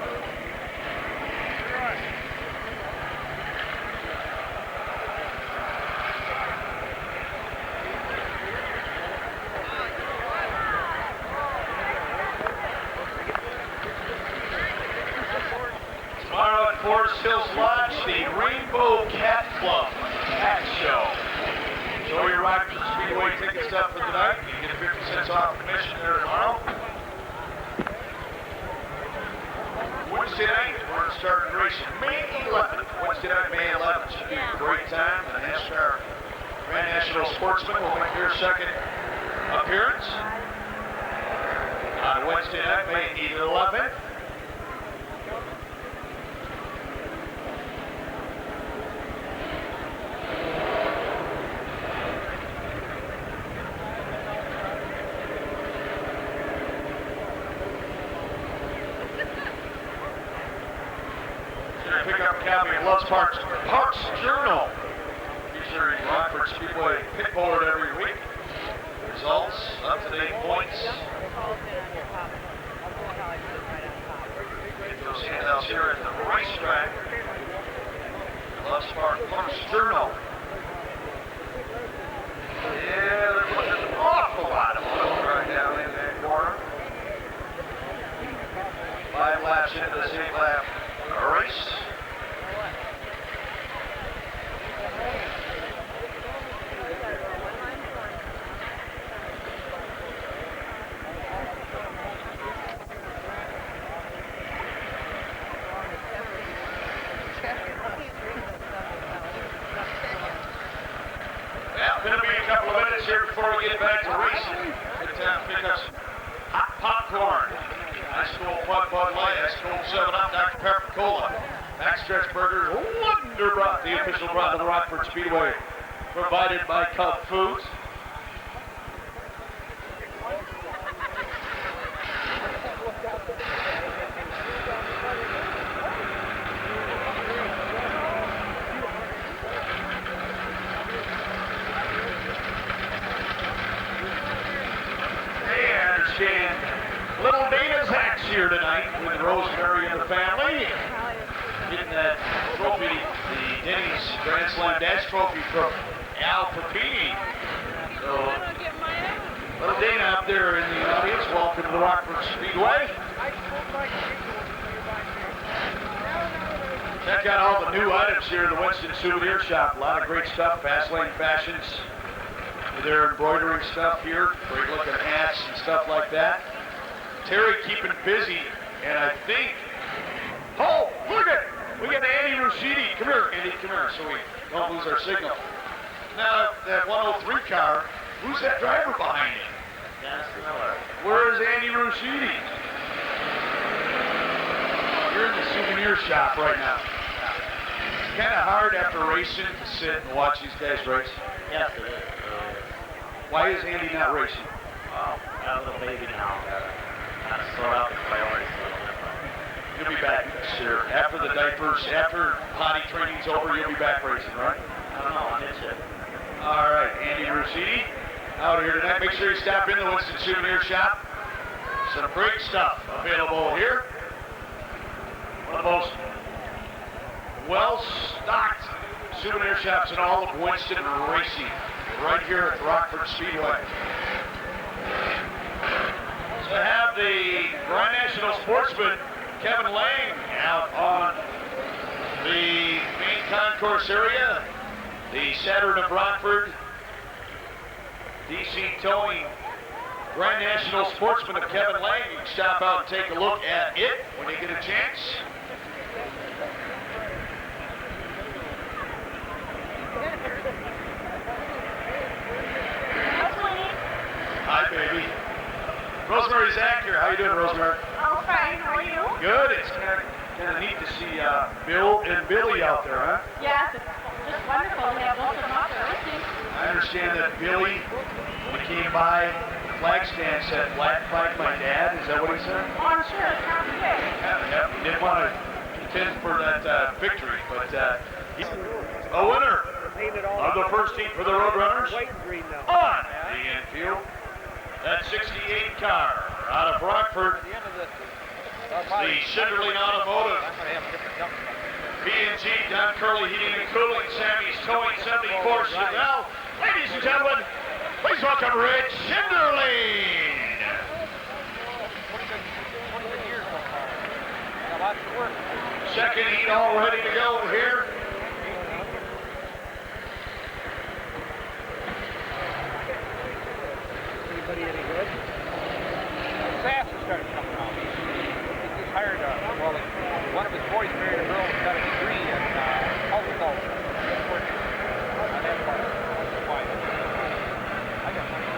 Tomorrow at Forest Hills Lodge, the Rainbow Cat Club Cat Show. Enjoy your Rockford Speedway tickets up for tonight. You can get 50 cents off admission there tomorrow. Wednesday night, Forest starting racing May 11th. Wednesday night, May 11th. Should be a great time. The NASCAR Grand National Sportsmen will make their second appearance on Wednesday night, May 11th. Pick up a copy of Love's Parks Journal, featuring Rockford Speedway pit board every week. Results, up-to-date points. Get those handouts here at the racetrack. Love's Parks Journal. Yeah, they're putting an awful lot of oil right down in that corner. 5 laps into this 8-lap race. Well, going to be a couple of minutes here before we get back to racing. Good time to pick up some hot popcorn. Ice cold Bud Light, ice cold 7-Up, Dr. Pepper Cola, Backstretch Burgers, Wonder Brat, the official brat of the Rockford Speedway, provided by Cub Foods. Little Dana's hacks here tonight with Rosemary and the family. Getting that trophy, the Denny's Grand Slam Dash trophy from Al Papini. So, little Dana up there in the audience, welcome to the Rockford Speedway. Check out all the new items here in the Winston Souvenir Shop. A lot of great stuff, Fast Lane Fashions. Their embroidering stuff here, great looking hats and stuff like that. Terry keeping busy, and I think, oh, look at it. We got Andy Rushidi. Come here, Andy, come here, so we don't lose our signal. Now, that 103 car, who's that driver behind it? Dennis Miller. Where is Andy Rushidi? You're in the souvenir shop right now. It's kind of hard after racing to sit and watch these guys race. Yes, it is. Why is Andy not racing? Well, got a little baby now. Kind of sort out the priorities a little different. You'll be back next year. After the diapers, after potty training's over, you'll be back racing, right? I don't know, I'm itching. All right, Andy Rushidi out here tonight. Make sure you stop in the Winston Souvenir Shop. Some great stuff available here. One of the most well-stocked souvenir shops in all of Winston racing, right here at Rockford Speedway. So I have the Grand National Sportsman Kevin Lang out on the main concourse area. The Saturn of Rockford, DC Towing Grand National Sportsman of Kevin Lang. You can stop out and take a look at it when you get a chance. Hi, baby. Rosemary Zach here. How you doing, Rosemary? Oh, fine. How are you? Good. It's kind of neat to see Bill and Billy out there, huh? Yes, it's just wonderful. We have both of them out there listening. I understand that Billy, when he came by the flag stand, said, "Black flag, my dad." Is that what he said? Oh, I'm sure. It's probably good. Yeah, he didn't want to contend for that victory, but he's a winner of the first heat for the Roadrunners on the infield. That 68 car out of Rockford, the Shinderling Automotive, B&G, Don Curley Heating and Cooling, Sammy's Towing, 74 Chevelle. Ladies and gentlemen, please welcome Rich Shinderling. Second heat all ready to go here. Anybody any good? Sass has started coming out. He's hired, one of his boys just married a girl who's got a degree in agriculture. That's part of it. Why? I got money.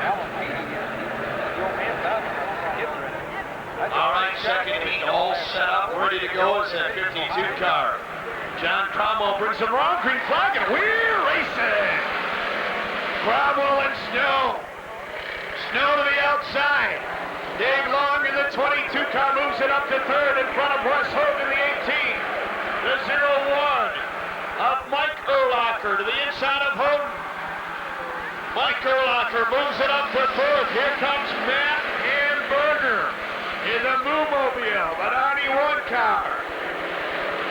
Alan Beatty, the old man's out there. All right, second heat all set up, ready to go is that 52 car. John Cromwell brings him wrong, green flag, and we're racing. Cromwell and Snow. Snow to the outside. Dave Long in the 22 car moves it up to third in front of Wes Hogue in the 18. The 0-1 of Mike Urlacher to the inside of Hogue. Mike Urlacher moves it up to fourth. Here comes Matt Hamburger in the Moo-Mobile, but only one car.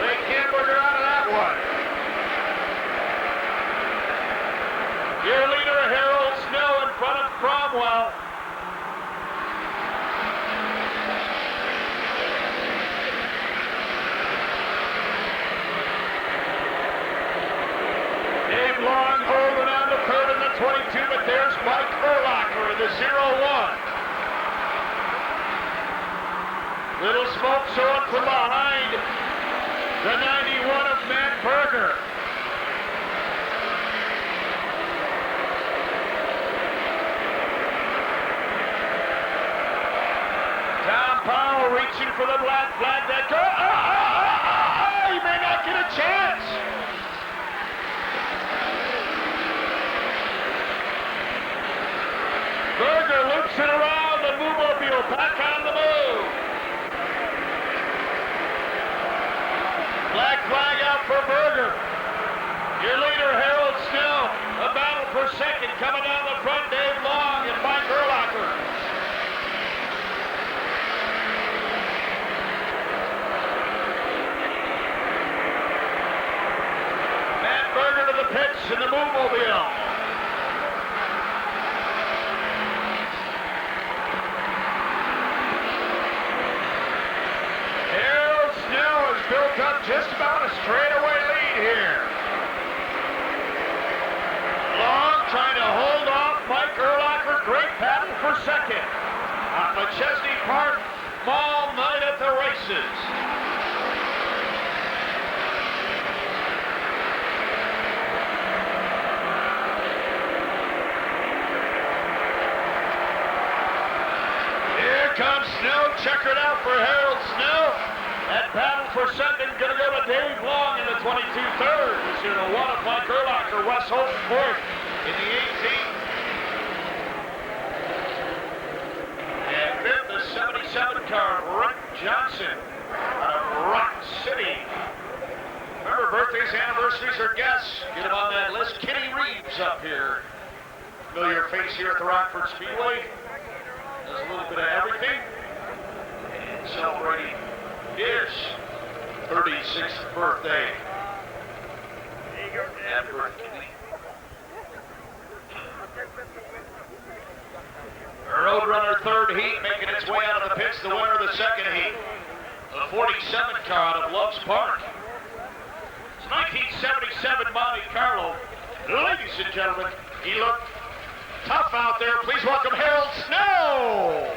Take Hamburger out of that one. Your leader, Harold Snow, in front of Cromwell. Dave Long holding on to third in the 22, but there's Mike Urlacher in the 0-1. Little smoke showing from behind the 91 of Matt Berger. Tom Powell reaching for the black flag. That go. He may not get a chance. Berger loops it around the Moo-Mobile, back on the move. Black flag out for Berger. Your leader, Harold Snow. A battle for second. Coming down the front, Dave Long and Mike Urlacher. Matt Berger to the pits in the Moo-Mobile. Built up just about a straightaway lead here. Long trying to hold off Mike Urlacher. Great battle for second. On McChesney Park Mall night at the races. Here comes Snow. Checkered out for Harold Snow. That battle for second going to go to Dave Long in the 22 third. This is the 1 of Mike Urlacher. Wes Hogue fourth in the 18. And fifth, the 77 car, Rick Johnson out of Rock City. Remember, birthdays, anniversaries, or guests, get them on that list. Kenny Reeves up here. Familiar face here at the Rockford Speedway. Does a little bit of everything. And celebrating his 36th birthday. Happy birthday. Roadrunner third heat making its way out of the pits, the winner of the second heat. The 47 car out of Loves Park. It's 1977 Monte Carlo. Ladies and gentlemen, he looked tough out there. Please welcome Harold Snow.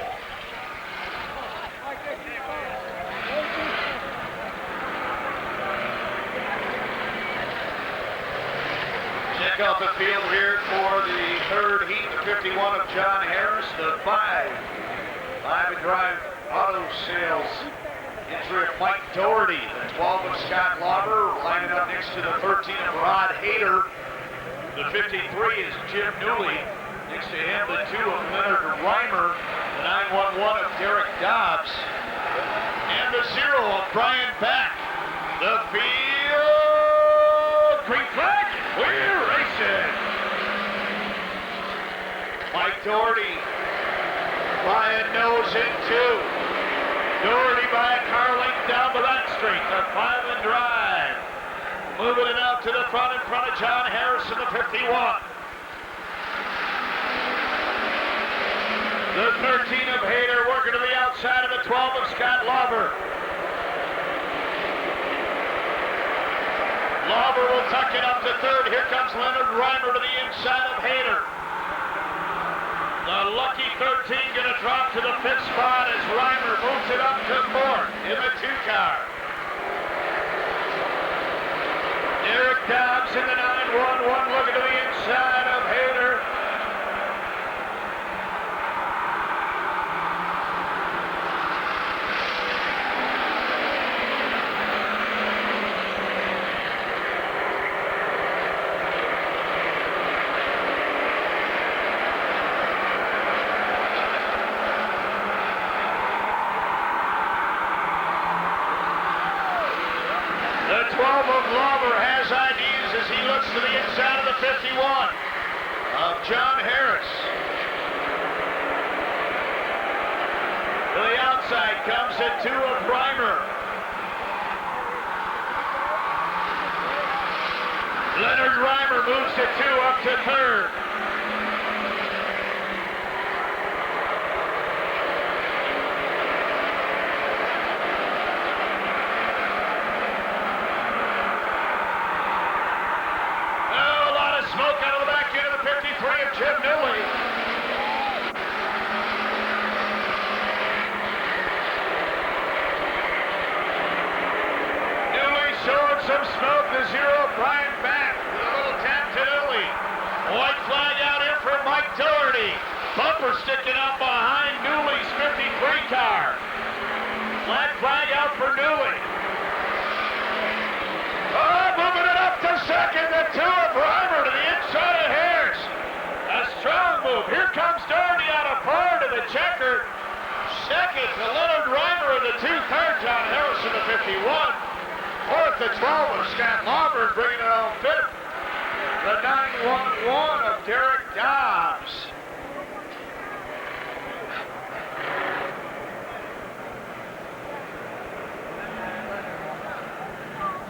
Check out the field here for the third heat, the 51 of John Harris, the 5 and drive auto sales entry of Mike Doherty, the 12 of Scott Lauber, lining up next to the 13 of Rod Hayter. The 53 is Jim Newley. Next to him, the 2 of Leonard Reimer, the 911 of Derek Dobbs, and the 0 of Brian Beck. The field, green flag, we're racing. Mike Doherty, Brian nose in 2. Doherty by a car length down the back straight, the 5 and drive. Moving it out to the front in front of John Harris in the 51. The 13 of Hayter working to the outside of the 12 of Scott Lauber. Lauber will tuck it up to third. Here comes Leonard Reimer to the inside of Hayter. The lucky 13 going to drop to the 5th spot as Reimer moves it up to 4th in the 2 car. Derek Dobbs in the 911 looking to the inside of Hayter. The 12 of Lauber has IDs as he looks to the inside of the 51 of John Harris. To the outside comes the 2 of Reimer. Leonard Reimer moves the 2 up to 3rd. Smoke out of the back end of the 53 of Jim Newley. Newley showing some smoke. The 0 Brian back with a little tap to Newley. White flag out here for Mike Doherty. Bumper sticking up behind Newley's 53 car. Flag out for Newley. Oh, moving it up to 2nd. The 2 of Reimer to the inside of Harris. A strong move. Here comes Doherty out of par to the checker. 2nd to Leonard Reimer in the 2 car. John Harris in the 51. 4th to 12 of Scott Lauber bringing it on 5th. The 911 of Derek Dobbs.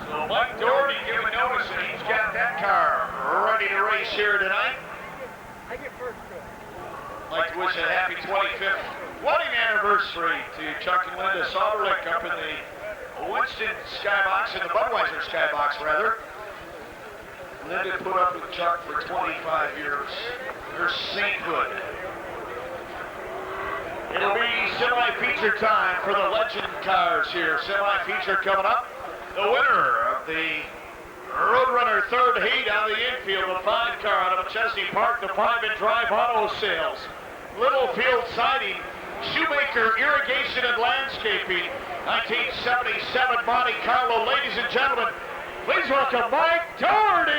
So Mike Doherty giving notice that he's got that car ready to race here tonight. I get first pick. I'd like to wish a happy 25th wedding anniversary to Chuck and Linda Sauberlich up in the Winston skybox, in the Budweiser skybox rather. Linda put up with Chuck for 25 years. Her sainthood. It'll be semi-feature time for the legend cars here. Semi-feature coming up. The winner of the Roadrunner 3rd heat out of the infield, the 5 car out of Chesney Park, the 5 and Drive Auto Sales. Littlefield Siding, Shoemaker Irrigation and Landscaping, 1977 Monte Carlo. Ladies and gentlemen, please welcome Mike Doherty.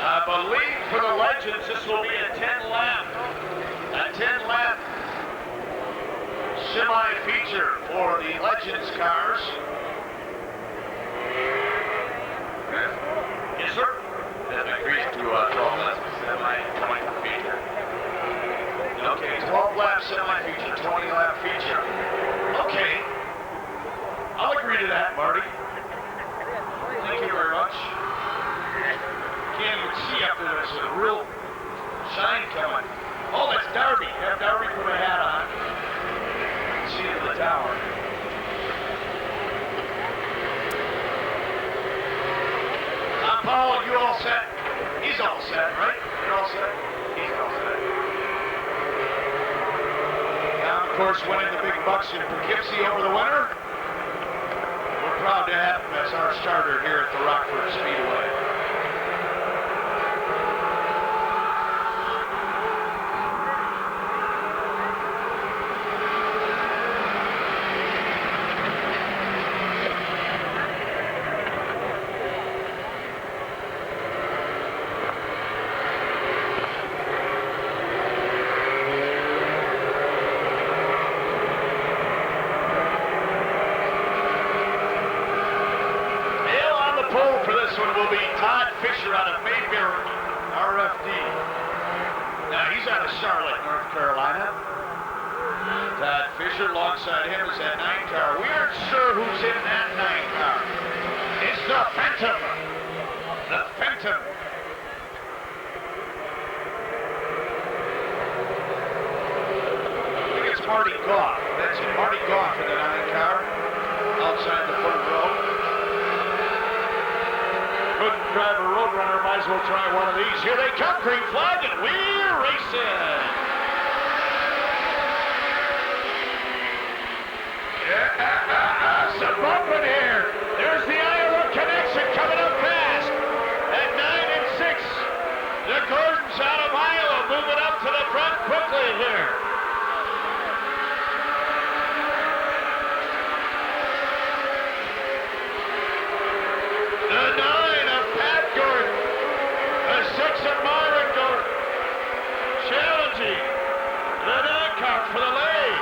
I believe for the Legends, this will be a 10-lap semi-feature for the Legends cars. Yes, sir. That agrees to 12 laps semi-feature. Okay, 12-lap semi-feature, 20-lap feature. Okay. I'll agree to that, Marty. Thank you very much. Can't even see up there. There's a real shine coming. Oh, that's Darby. Have Darby put a hat on. See it in the tower. Paul, you all set? He's all set, right? You're all set? He's all set. Now, of course, winning the big bucks in Poughkeepsie over the winter. We're proud to have him as our starter here at the Rockford Speedway. Alongside him is that 9 car. We aren't sure who's in that 9 car. It's the Phantom. The Phantom. I think it's Marty Goff. That's it. Marty Goff in the 9 car. outside the front row. Couldn't drive a Roadrunner, might as well try one of these. Here they come, green flag, and we're racing. Some bumping here. There's the Iowa connection coming up fast at 9 and 6. The Gordons out of Iowa moving up to the front quickly here. The 9 of Pat Gordon. The 6 of Myron Gordon. Challenging the 9 car for the lead.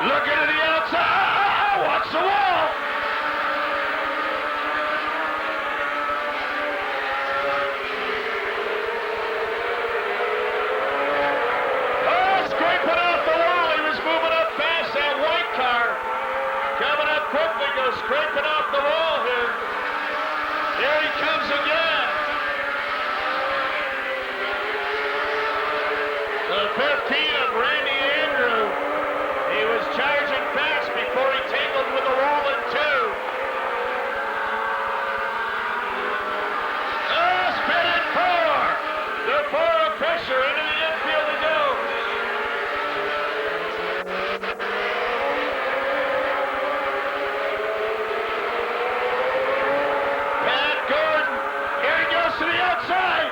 Looking to the outside. Watch the wall. Scraping off the wall. He was moving up fast. That white car coming up quickly. Goes scraping off the wall here. Here he comes again. The 15 of Randy Andrew. He was charging fast before he tangled with the wall in 2. Spin in 4. The 4 of pressure into the infield he goes. Pat Gordon, here he goes to the outside.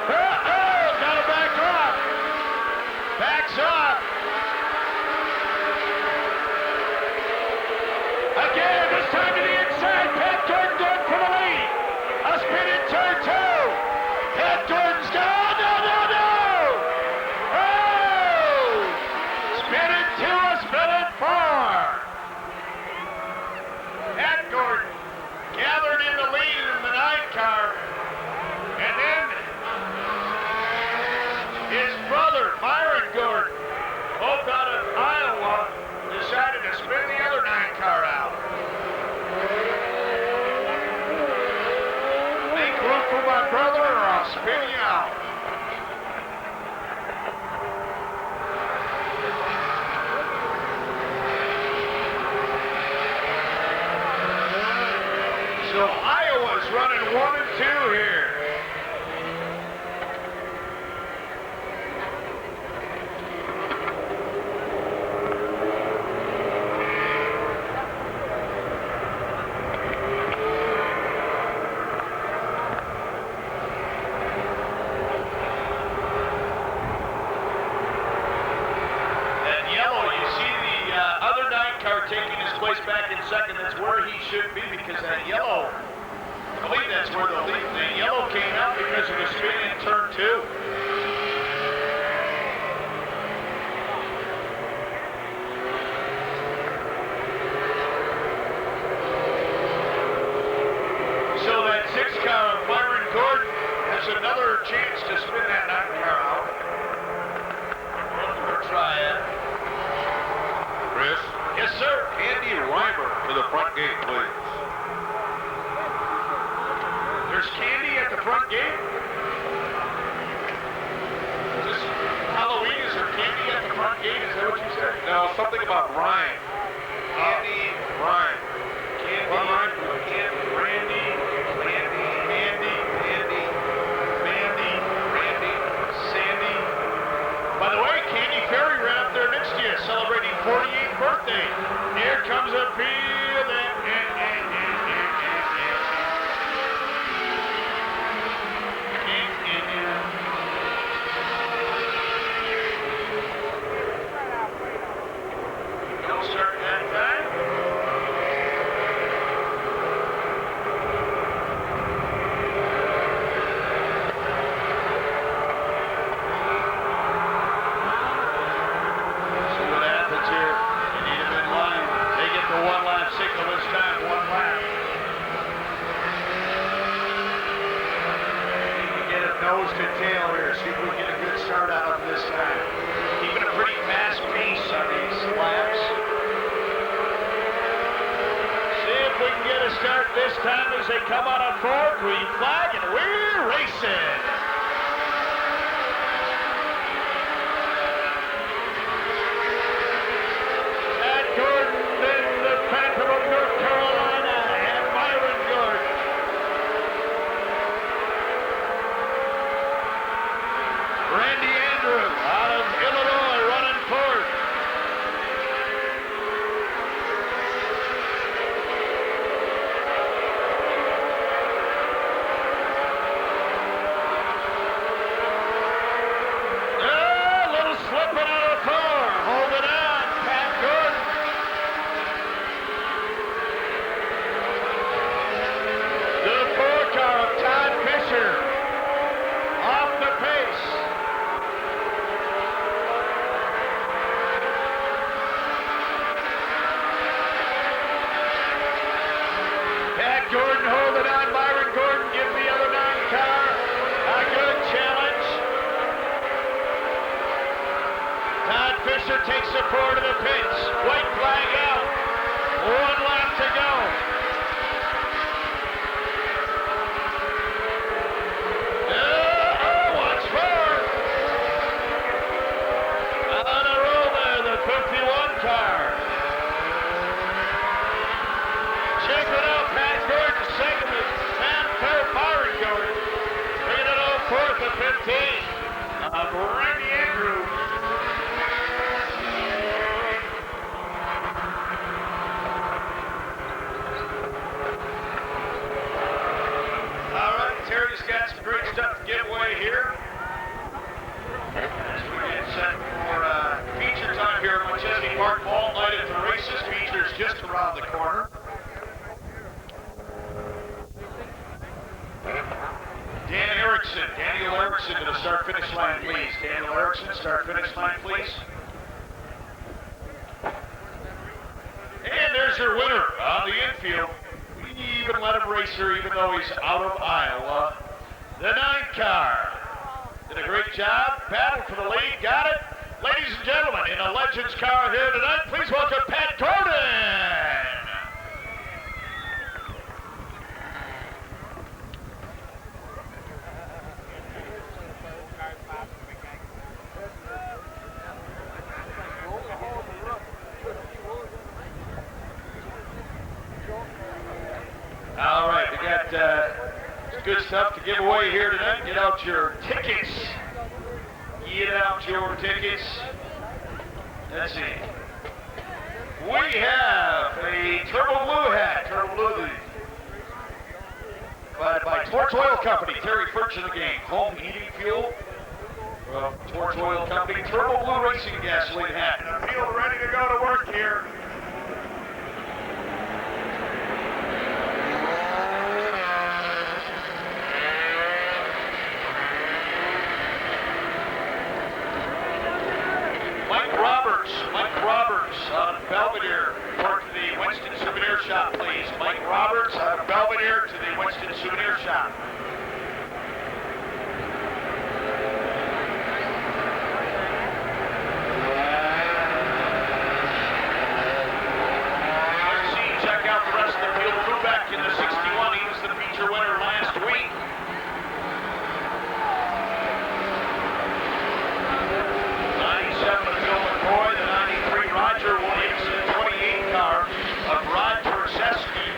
Gotta back off. Backs off. Again, this time to the inside. Pat Gordon going for the lead. A spin in turn 2. Pat Gordon's gone. No. Oh! Spin in 2, a spin in 4. Pat Gordon gathered in the lead in the 9 car. And then his brother, Myron Gordon, both out of Iowa, decided to spin the other 9 car out. Make room for my brother or I'll spin you out. So Iowa's running 1 and 2 here. Taking his place back in second. That's where he should be because that yellow, I believe that's where the yellow came out because of the spin in turn 2. So that 6 car of Myron Gordon has another chance to spin that 9 car out. We'll try it. Chris? Yes, sir. Andy Reimer to the front gate, please. There's Candy at the front gate. Is this Halloween? Is there candy at the front gate? Is that what you said? No, something about Ryan. Andy Ryan. Candy, Randy, Sandy. By the way, Candy Ferry right up there next to you, celebrating 48th birthday. Here comes a field and don't start that time. See what happens here. You need them in line. They get the 1 lap signal this time, 1 lap. Need to get it nose to tail here. See if we can get a good start out of this time. Keeping a pretty fast pace on these laps. start this time as they come out on 4, green flag, and we're racing. Matt Gordon in the Phantom of North Carolina, and Byron Gordon. Randy Andrew out of Illinois running fourth. A little slipping out of 4. Holding on, Pat Gordon. The 4 car of Todd Fisher off the pace. Pat Gordon holding on. Byron Gordon gives the other 9 car a good challenge. Todd Fisher takes the 4 to the pits. White flag out. 1 lap to go. Watch 4. On a roll there, the 51 car. Check it out, Pat Gordon, second is third, Byron Gordon. Bringing it on 4th at 15. Randy Andrew. All right, Terry's got some great stuff to give away here. As we get set for feature time here at McChesney Park, all night at the races. Features just around the corner. Daniel Erickson to the start-finish line, please. Daniel Erickson, start-finish line, please. And there's your winner on the infield. We even let him race here even though he's out of Iowa. The 9 car. Did a great job. Battled for the lead. Got it. Ladies and gentlemen, in a Legends car here tonight, please welcome Pat Gordon. All right, we got good stuff to give away here tonight. Get out your tickets. Get out your tickets. Let's see. We have a Turbo Blue hat. Turbo Blue, provided by Torch Oil Company. Terry Furch in the game. Home heating fuel. Torch Oil Company. Turbo Blue Racing Gasoline hat. And the field ready to go to work here. Mike Roberts out of Belvedere. Report to the Winston Souvenir Shop, please. Mike Roberts out of Belvedere to the Winston Souvenir Shop. Let's see, check out the rest of the field. Brubeck in the 61. He was the feature winner last week. Roger Williamson, 28 car of Rod Torzeski,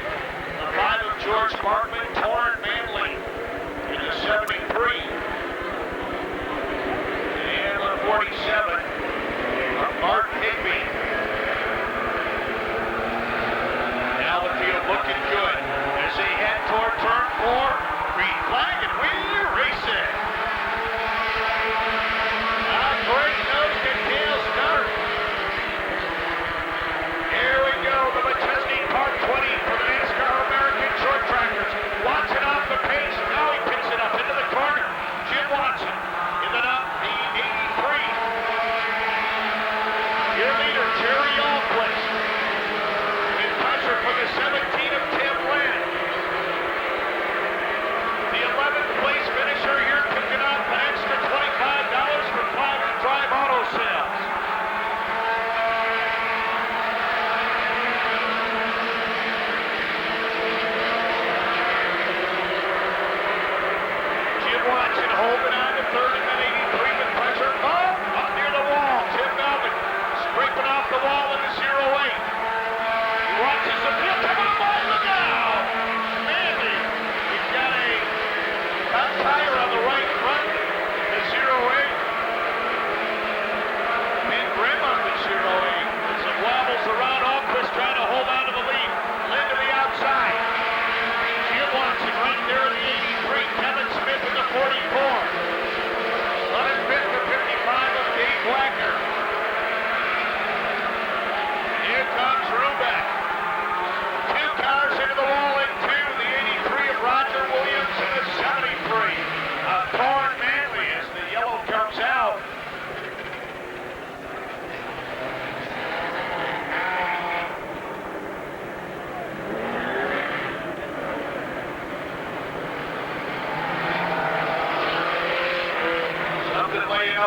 the 5 of George Barkman, Torrin Manley,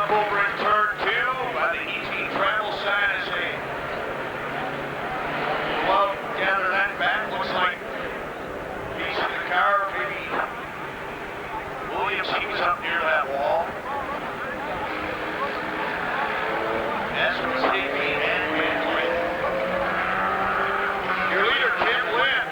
up over in turn 2 by the ET travel side as they go out, gather that back. Looks like he's in the car, maybe Williams, he was up near that wall. As was Higby and Van Lynn. Your leader, Tim Lynn.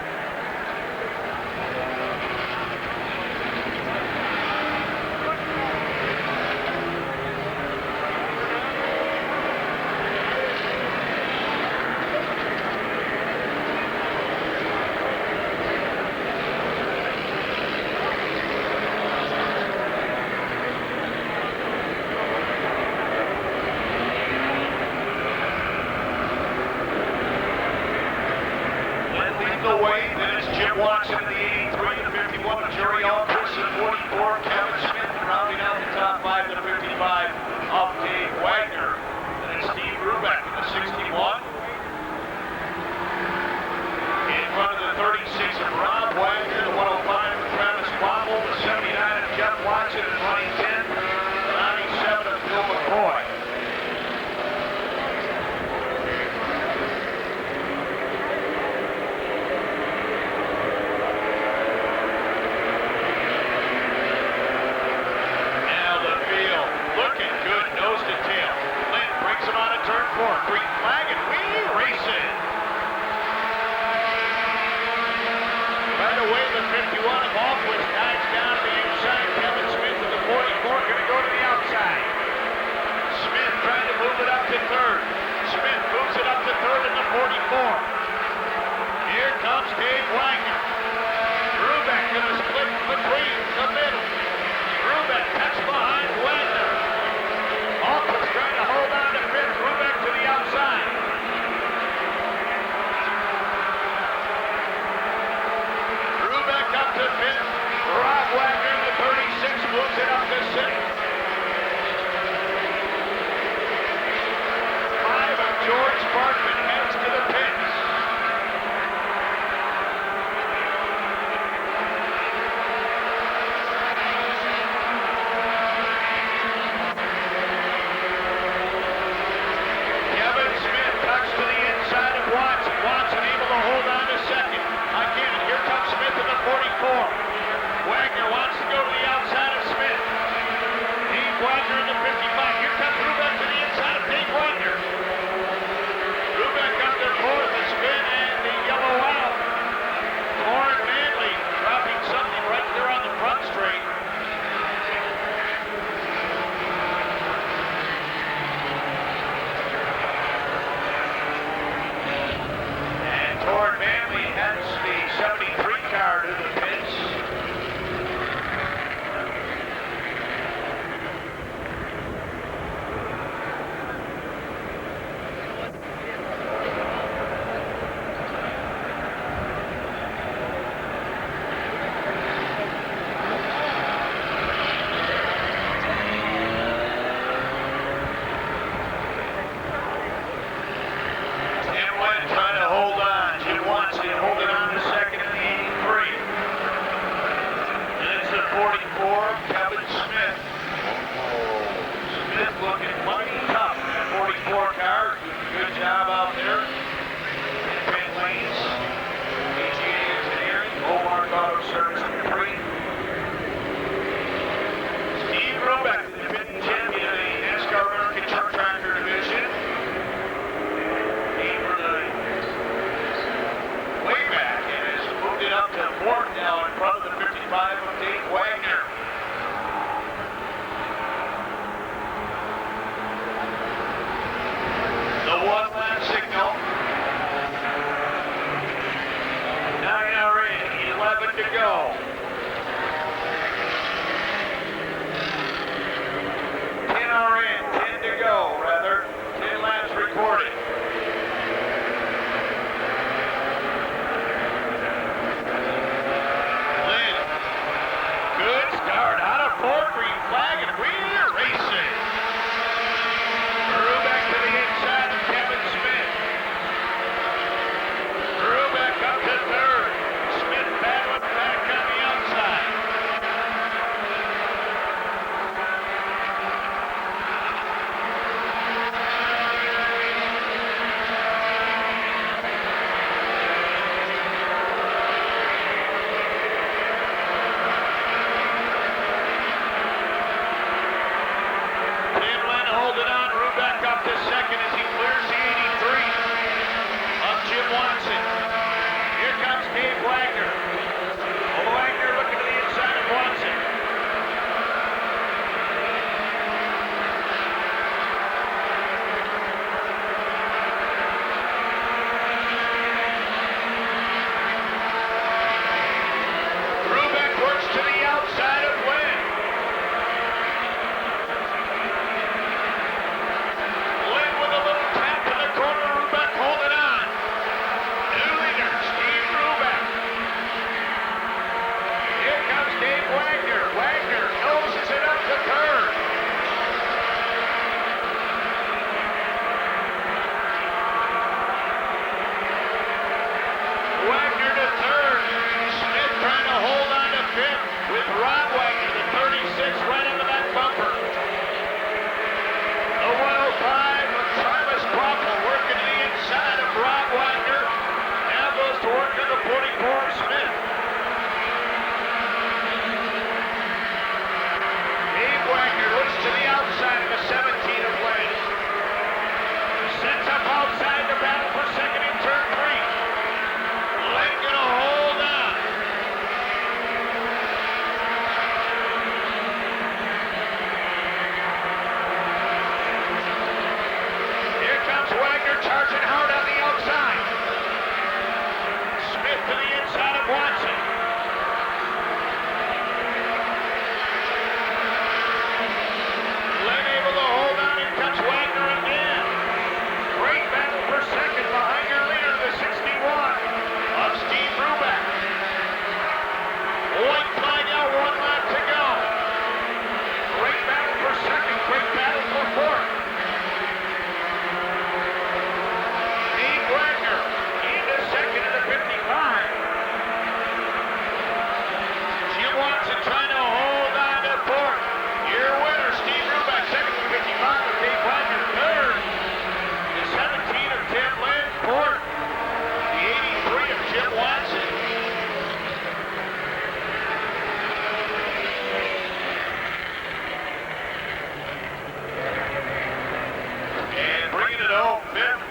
fifth.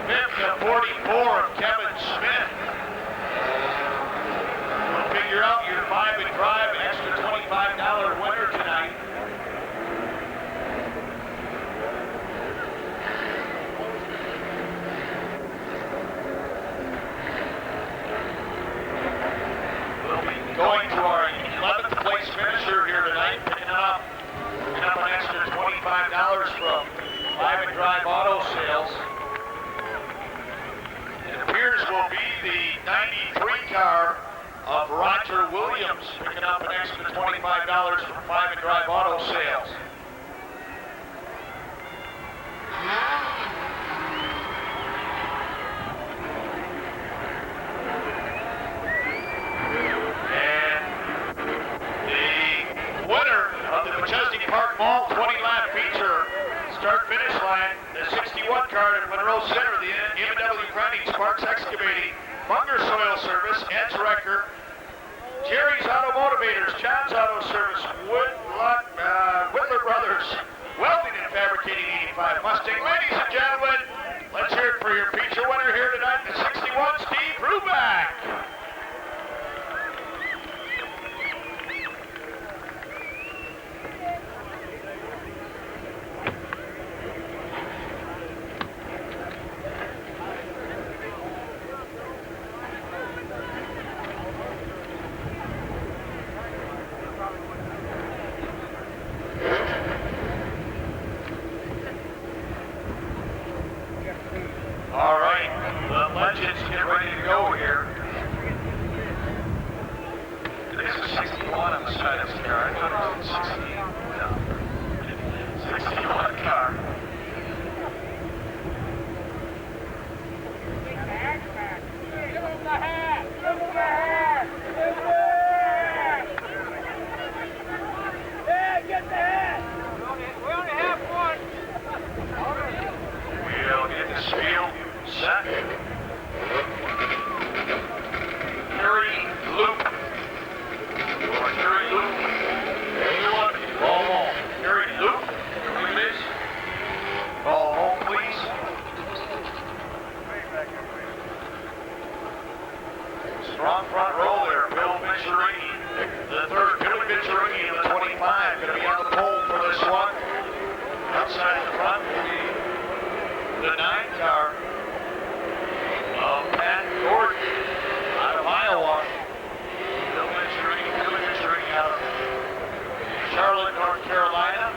Fifth to 44 of Kevin Smith. We'll figure out your 5 and drive, an extra $25 winner tonight. We'll be going to our 11th place finisher here tonight, picking up an extra $25 from 5 and drive auto sales. It appears will be the 93 car of Roger Williams, picking up an extra $25 from 5 and drive auto sales. And the winner of the Machesney Park Mall 20-lap feature start-finish line, the 61 car in Monroe Center, the M&W Grinding, Sparks Excavating, Munger Soil Service, Edge Wrecker, Jerry's Auto Motivators, John's Auto Service, Whitler Brothers, Welding and Fabricating 85 Mustang. Ladies and gentlemen, let's hear it for your feature winner here tonight, the 61, Steve Ruback. All right, the legends get ready to go here. This is 61 on the side of this car. I thought it was 60. No. 61 car. Give him the hat! Give him the hat! Yeah, get the hat! We only have one. We'll get this field set. Harry Loop. Or Harry Loop. Anyone? Ball home. Harry Loop. Look at this. Ball home, please. Strong front row there. Bill Venturini. The third. Billy Venturini in the 25. Going to be on the pole for this one. Outside the front will be the 9 car of Pat Gordon out of Iowa. Billy Venturini out of Charlotte, North Carolina.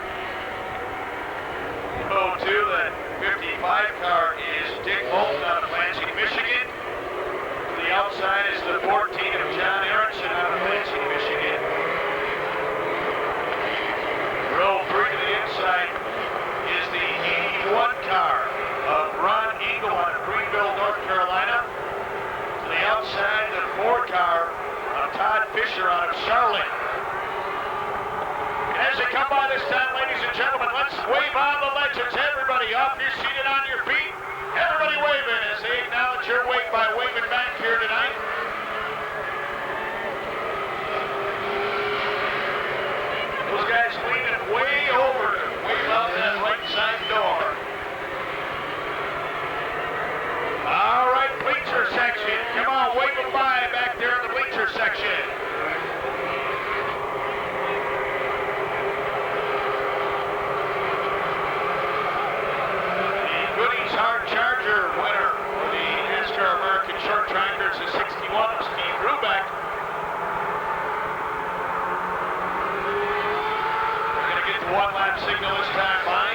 02, that 55 car is Dick Holton out of Lansing, Michigan. To the outside is the 14 of John Aronson out of Lansing, Michigan. Row 3 to the inside is the 81 car of Ron Eagle out of Greenville, North Carolina. To the outside, the 4 car of Todd Fisher out of Charlotte. And as they come by this time, ladies and gentlemen, let's wave on the legends. Everybody up, you're seated on your feet. Everybody waving as they acknowledge your wave by waving back here tonight. Those guys leaning way over to wave out that right side door. All right, bleacher section. Come on, wave them by back there in the bleacher section. The Goodies Hard Charger winner for the NASCAR American Short Trackers is 61 of Steve Ruback. We're going to get the 1-lap signal this time by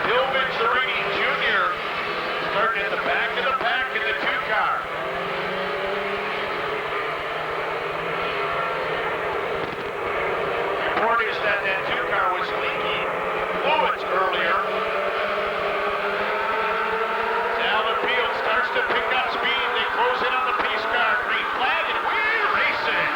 Bill Venturini Jr. starting at the back of the pack in the 2 car. Report is that 2 car was leaking fluids earlier. Down the field starts to pick up speed. They close in on the pace car. Green flag, and we're racing.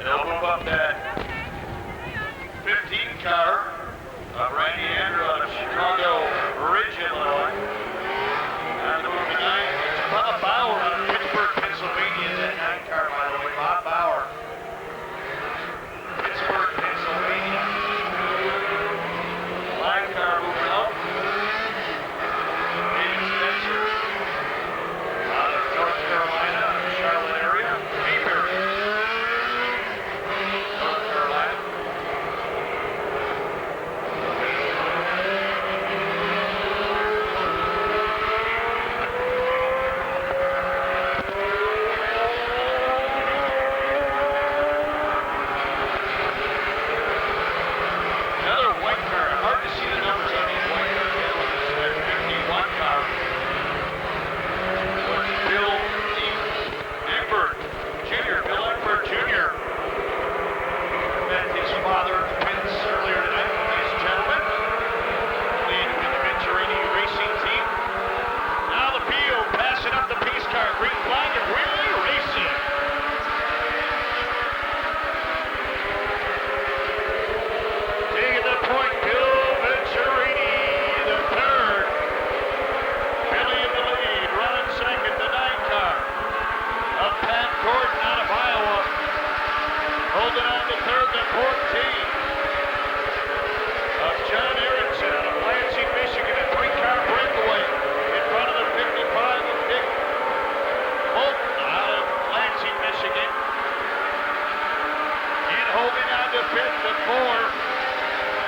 They'll move up that 15 car of Randy Andrew out of Chicago Ridge, Illinois. And the move to 9, it's Bob Bauer out of Pittsburgh, Pennsylvania. That 9 car, by the way, Bob Bauer. Pittsburgh, Pennsylvania. 5 car moving up. David Spencer out of North Carolina, Charlotte area. Mayberry, North Carolina. Another white car. Hard to see the numbers on these white cars. That 51 car. Bill Egbert Jr. Bill Egbert Jr. Met his father at the pits earlier tonight, ladies and gentlemen. Lead in the Venturini racing team. Now the field passing up the pace car. Green flag and Whitley Racing. Taking the point, Bill Venturini, the third. Billy in the lead, running second, the 9 car of Pat Gordon out of Iowa. Holding on to third, the 14 of John Aronson out of Lansing, Michigan. A 3-car breakaway in front of the 55 of Dick Moulton out of Lansing, Michigan. And holding on to fifth, the 4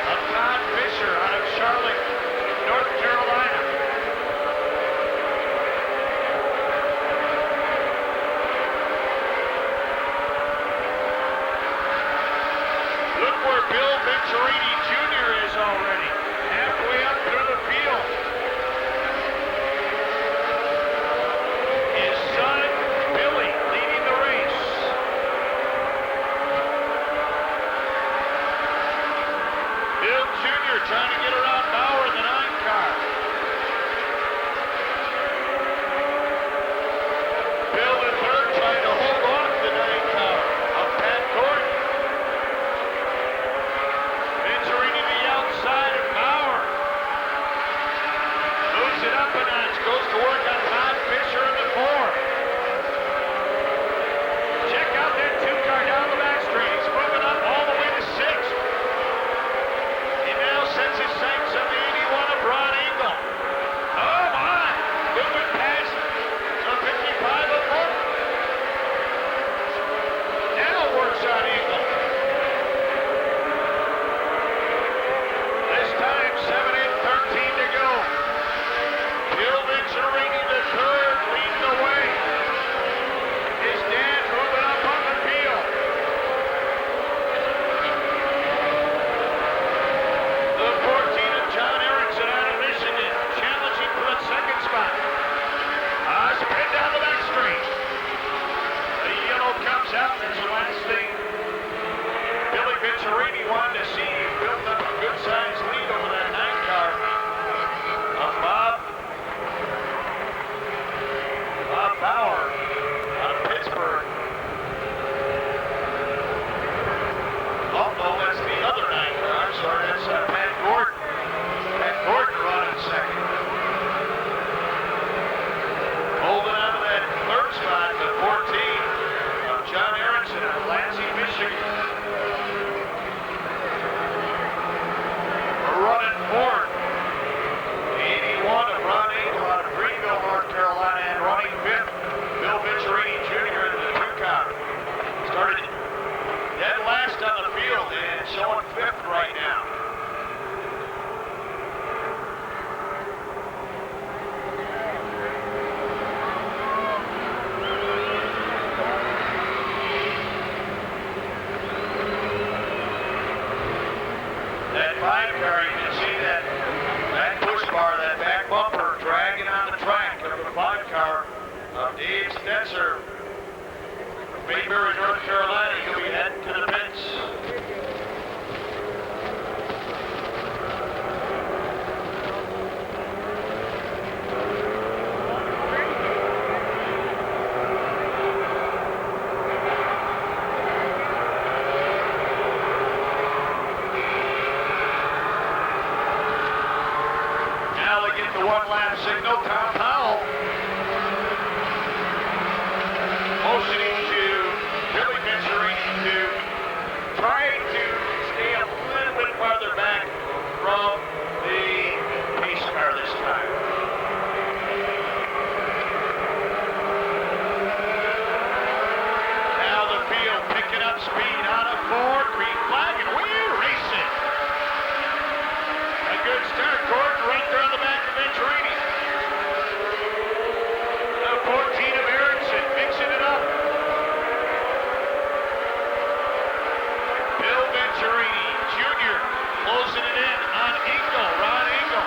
of Todd Fisher out of Charlotte, North Carolina. Look where Bill Venturini Jr. is already, halfway up through the field. His son, Billy, leading the race. Bill Jr. trying to get around Bauer in the 9 car. Bill the third trying to hold on to the 9 car of Pat Gordon. Venturini to the outside of Bauer. Moves it up a notch, goes to work on Todd Fisher in the 4. Check out that 2 car down the back straight. He's moving up all the way to 6th. He now sets his sights on the 81 of Ron Engel. Oh my! Moving past the 55 of Moulton. Now works on Engel. This time 7:13 to go. Bill Venturini the third leading the way. His dad moving up on the field. The 14 of John Aronson out of Michigan, challenging for the second spot. Spin down the back straight. The yellow comes out. That's the last thing Billy Venturini wanted to see. He built up a good-sized lead over that 9 car of Bob Bauer out of Pittsburgh. Oh, no, that's the other 9 car. I'm sorry, that's Pat Gordon. Pat Gordon running second. Holding on to that third spot, the 14 of John Aronson out of Lansing, Michigan. We're running fourth. The 81 of Ron Engel out of Greenville, North Carolina, and running fifth, Bill Venturini Jr. in the 2 car. Started dead last on the field and showing fifth right now. That 5 car, you can see that push bar, that back bumper dragging on the track of the 5 car of Dave Stetzer from Mayberry, North Carolina. He'll be heading to the pits. Tom Powell motioning to Billy Venturini to try to stay a little bit farther back from the pace car this time. Now the field picking up speed out of 4, green flag, and we're racing. A good start, Gordon, right there on the back of Venturini. The 14 of Erickson, mixing it up. Bill Venturini, Jr., closing it in on Engel, Ron Engel.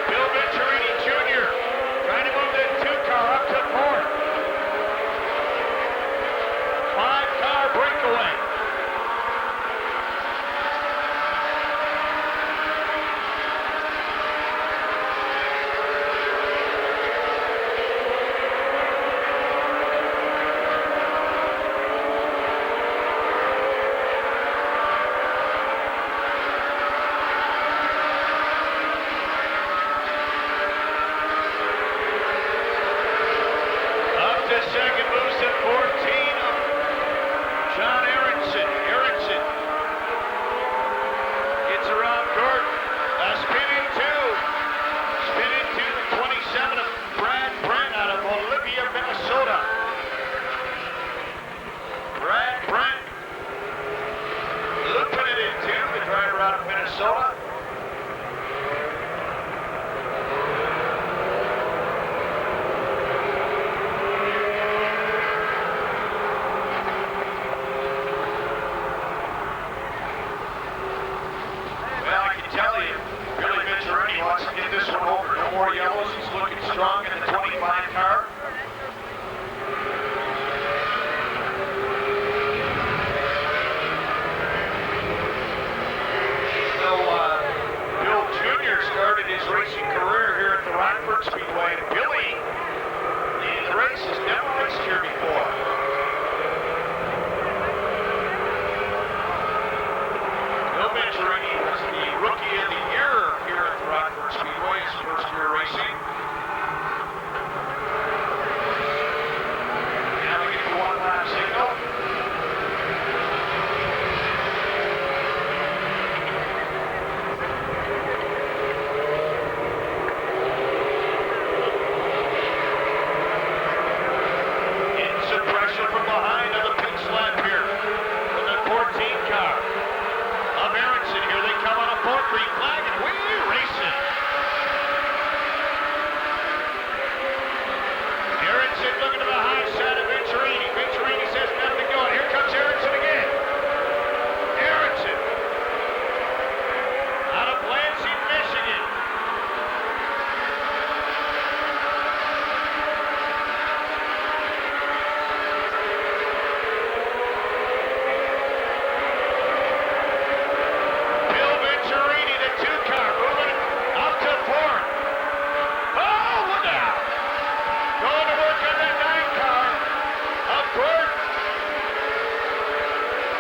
Bill Venturini, Jr., trying to move that 2-car up to 4th. 5-car breakaway. Up to second, moves to 14 of John Aronson. Aronson gets around Gordon. Spinning two. Spinning two, the 27 of Brad Brent out of Olivia, Minnesota. Brad Brent looping it in two, the driver out of Minnesota. Well, I can tell you, Billy Venturini wants to get this one over. No more yellows. He's looking strong in the 25 car. So, Bill Jr. started his racing career here at the Rockford Speedway. Billy, leading the race, has never raced here before. Bill Venturini was the Rookie of the Year here at the Rockford Speedway, his first year racing. Now we get the 1-lap signal. Getting some pressure from behind on the pit slap here from the 14 car. Of Aronson, here they come on a 4th, green flag, and we're racing. Aronson looking to the high side of Venturini. Venturini says nothing going. Here comes Aronson again. Aronson out of Lansing, Michigan. Bill Venturini, the 2-car, moving up to 4th. Oh, look out! Going to work on that 9-car up Gordon.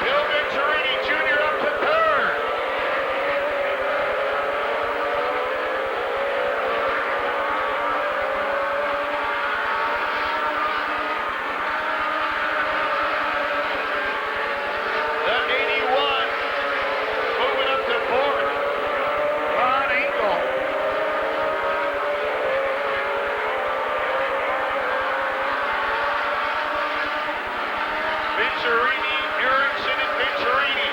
Bill Venturini Jr. up to 3rd. The 81 moving up to 4th. Ron Engel. Venturini, Aronson, and Venturini.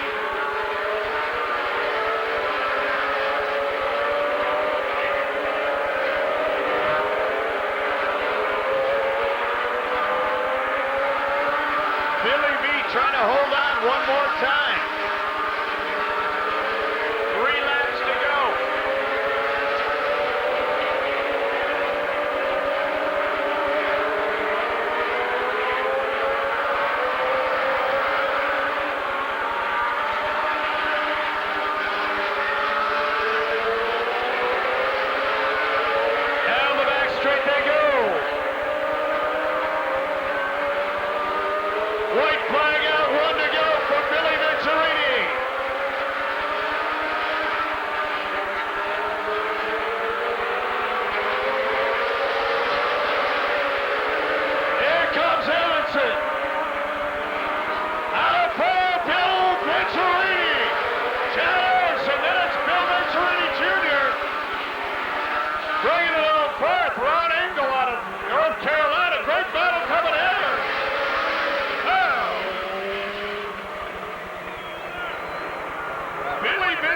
Billy V trying to hold on one more time. 3 laps to go. Down the back straight they go. White flag out, 1 to go for Billy Venturini.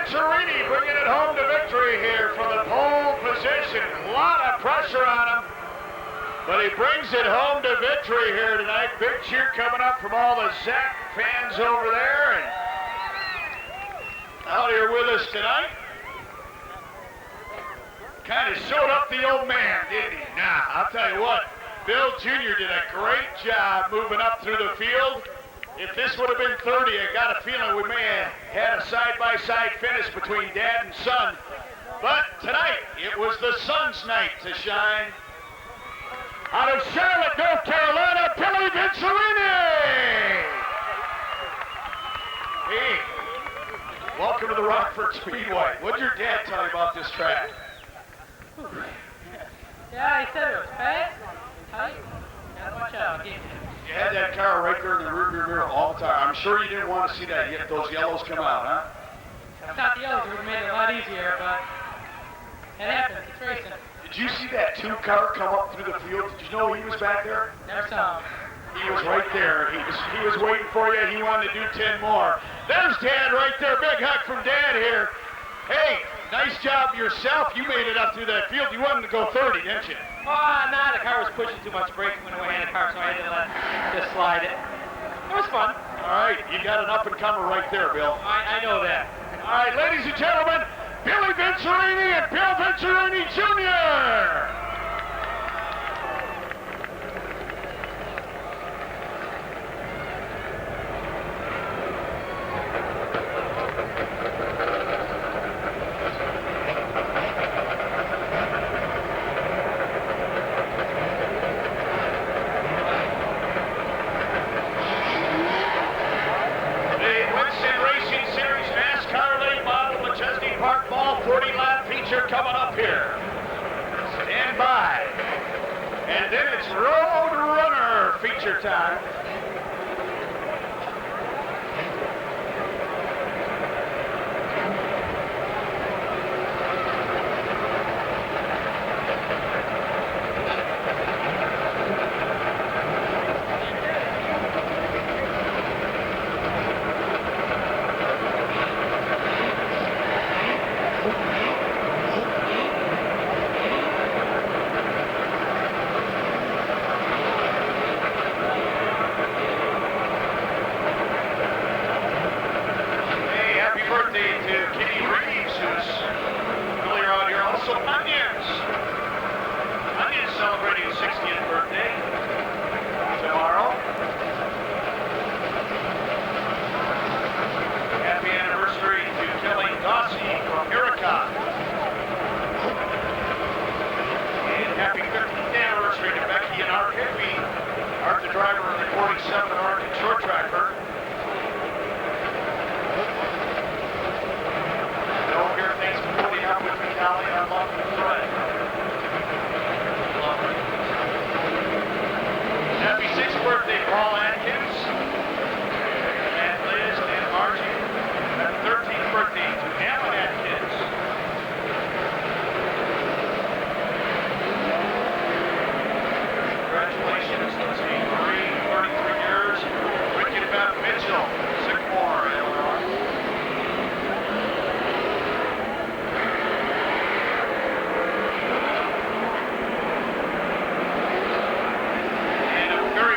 Venturini bringing it home to victory here from the pole position. A lot of pressure on him, but he brings it home to victory here tonight. Big cheer coming up from all the Zach fans over there and out here with us tonight. Kind of showed up the old man, didn't he? Nah, I'll tell you what, Bill Jr. did a great job moving up through the field. If this would have been 30, I got a feeling we may have had a side-by-side finish between dad and son. But tonight, it was the son's night to shine. Out of Charlotte, North Carolina, Billy Venturini! Hey, welcome to the Rockford Speedway. What did your dad tell you about this track? Yeah, he said it was fast, tight. Gotta watch out. You had that car right there in the rearview mirror all the time. I'm sure you didn't want to see that yet. Those yellows come out, huh? I thought the yellows would have made it a lot easier, but it happens. It's racing. Did you see that 2 car come up through the field? Did you know he was back there? Never saw him. He was right there. He was waiting for you. He wanted to do 10 more. There's Dad right there. Big hug from Dad here. Hey, nice job yourself. You made it up through that field. You wanted to go 30, didn't you? Oh, no, the car was pushing too much brake when we had the car, so I had to let just slide it. It was fun. All right, you got an up-and-comer right there, Bill. I know that. All right, ladies and gentlemen, Billy Venturini and Bill Venturini Jr. Coming up here. Stand by. And then it's Road Runner feature time. Celebrating his 60th birthday tomorrow. Happy anniversary to Kelly Dawsey from Ericott. And happy 15th anniversary to Becky and Art Higby, Art the driver of the 47 Arctic short tracker. Don't hear things for putting up with me, Callie. I love you, Fred. Happy 6th birthday, Paul Atkins, and Liz and Margie. Happy 13th birthday to Alan Atkins. Congratulations, let's see, Marie, 33 years. Ricky and Beth Mitchell, Sycamore, Illinois.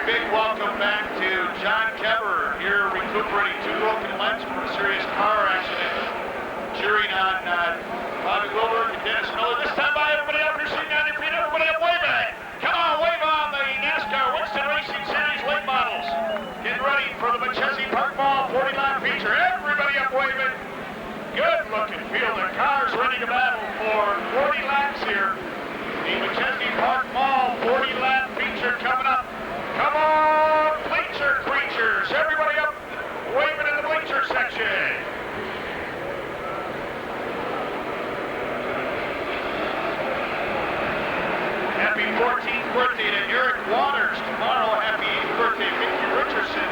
Big welcome back to John Keber here recuperating 2 broken legs from a serious car accident. Cheering on Bobby Wilbur and Dennis Miller. This time by everybody up here sitting on your feet. Everybody up, wave at it. Come on, wave on the NASCAR Winston Racing Series late models. Getting ready for the McChesney Park Mall 40-lap feature. Everybody up waving. Good looking field. The cars ready to battle for 40 laps here. The McChesney Park Mall 40-lap feature coming up. Come on, bleacher creatures. Everybody up, waving in the bleacher section. Happy 14th birthday to Eric Waters. Tomorrow, happy 8th birthday, Mickey Richardson.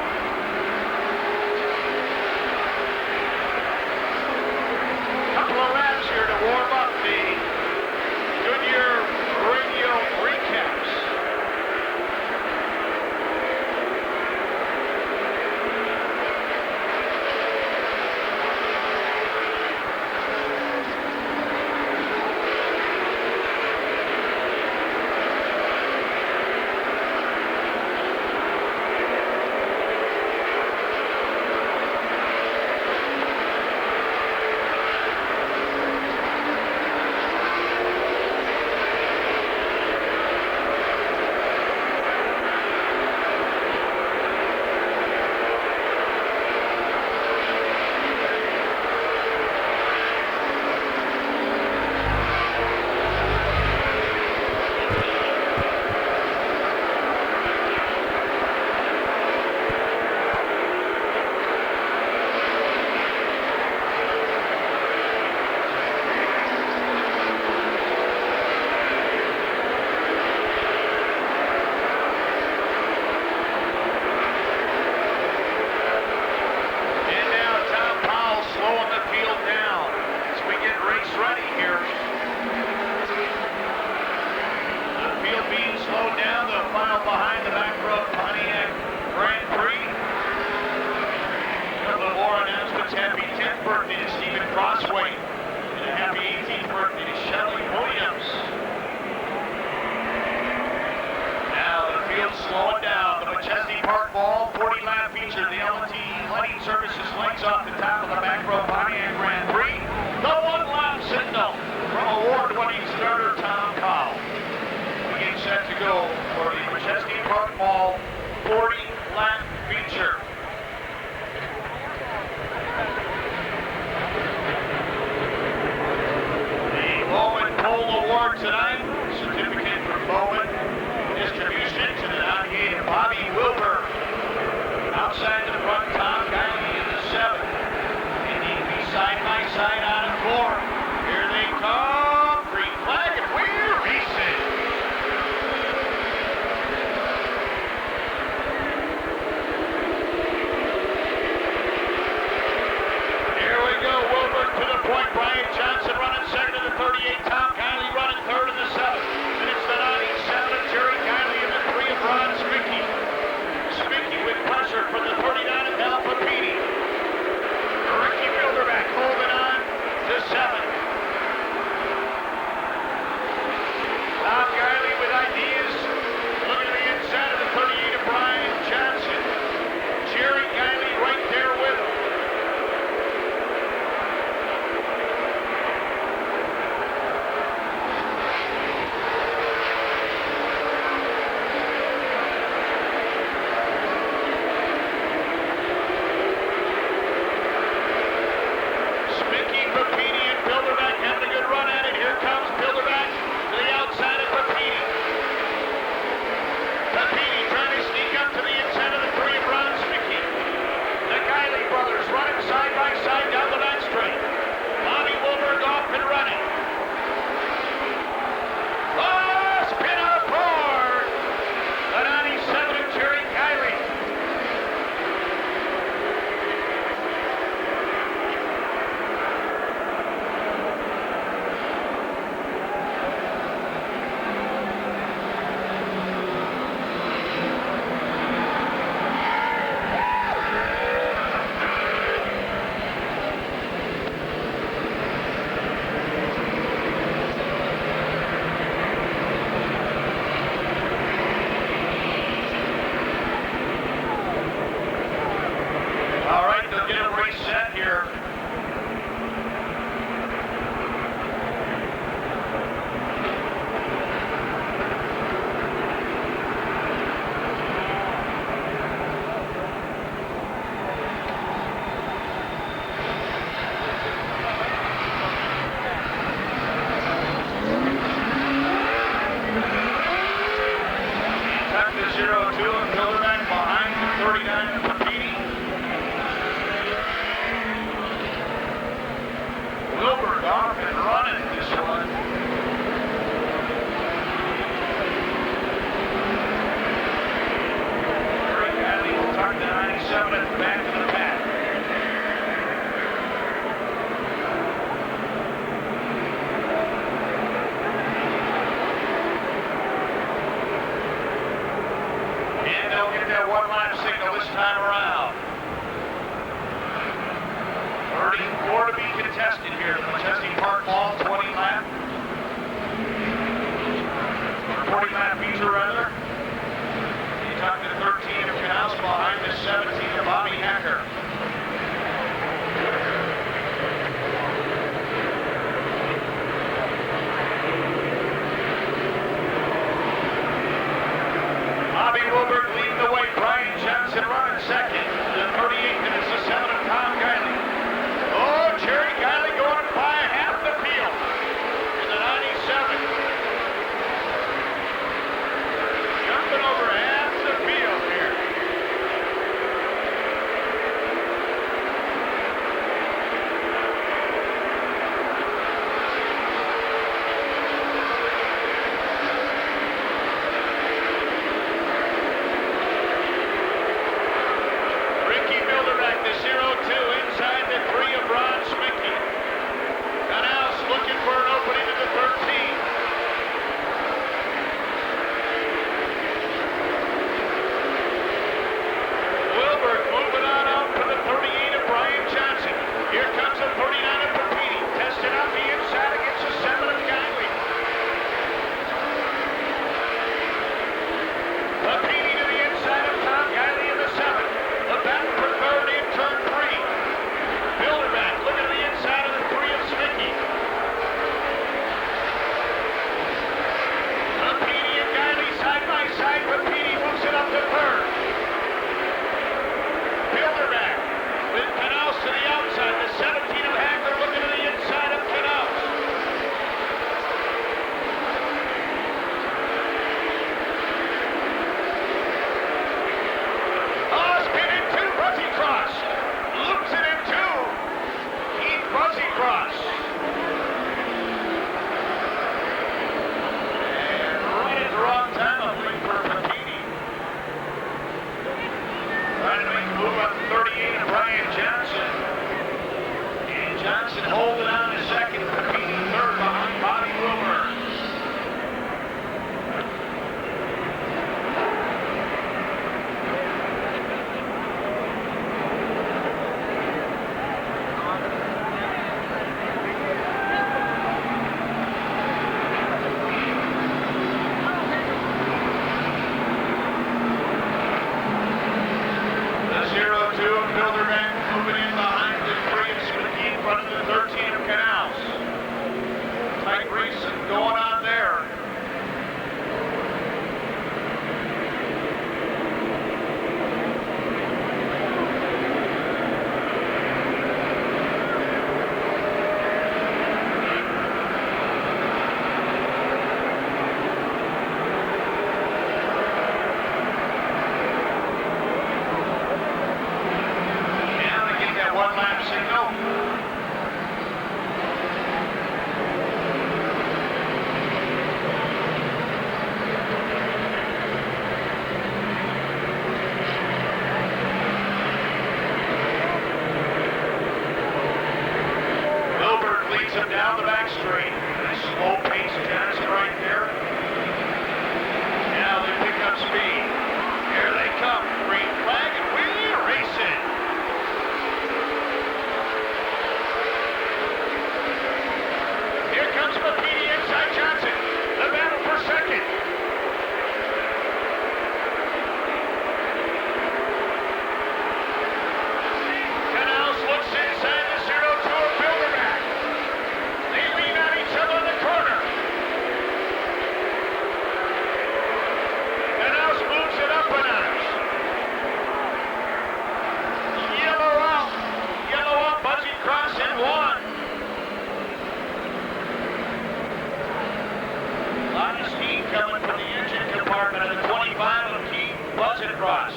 Couple of laps here to warm up the Goodyear Radio recaps. outside the front, Tom Guiley in the 7. Indy side by side out of 4. Here they come. Green flag, and we're racing. Here we go. Wilbur to the point. Brian Johnson running second in the 38. Tom Guiley running third in the 7. And it's the 97 of Jerry Guiley in the 3 of Ron Spicky. Spicky with pressure from the 39 of Al Papini. Ricky Bilderback holding on to 7. Tom Guiley with ideas. Looking to the inside of the 38 of Brian Johnson. Jerry Guiley right there with him. Spicky, Papini, and Bilderback having a good run at it. Here comes Bilderback to the outside of Papini. Papini trying to sneak up to the inside of the 3 of Ron Spicky. The Guiley brothers running side by side down the back straight. Bobby Wilberg off and running. Oh, spin out of 4. The 97 of Jerry Guiley. All right, they'll get a race set here. Tuck the 0-2 and Bilderback behind the 39 of Papini. Wilbur off and running this one. Jerry Guiley will tuck the 97 at the back of the pack. And they'll get that one-lap signal this time around. 34 to be contested here. The Majestic Park Mall 20 lap. Or 40 lap feature rather. You talk to 13 of Canals behind the 17 of Bobby Hacker. Bobby Wilbert leading the way. Brian Johnson running second. The 38 and it's the 7 of Tom Guiley. Oh, Jerry Guiley going by half the field. move up to 38 of Brian Johnson. And Johnson holding on to second, competing third behind Bobby Wilbur. Down the back straight. Nice slow pace Johnson right there. Now they pick up speed. Here they come. Green flag and we're racing. Here comes Papini inside Johnson. The battle for second. Canals looks inside the 0-2 of Bilderback. They lean on each other in the corner. Canals moves it up a notch. Yellow out, Buzzy Cross in one. A lot of steam coming from the engine compartment of the 25 of Keith Buzzy Cross.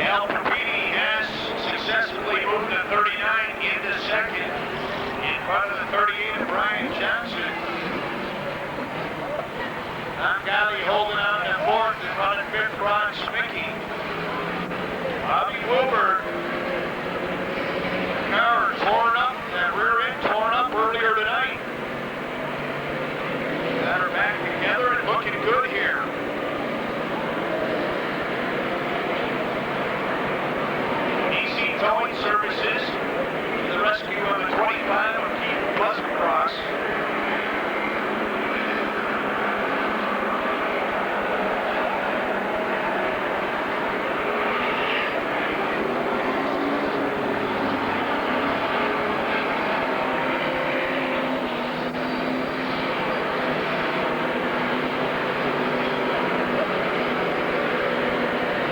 Al Papini has successfully moved the 39 into second in front of the 38 of Brian Johnson. Tom Galley holding on to fourth and running fifth, Ron Smickey. Bobby Wilbur. Car torn up, that rear end torn up earlier tonight. Got her back together and looking good here. EC Towing Services to the rescue of the 25 of Keith Buzzcross.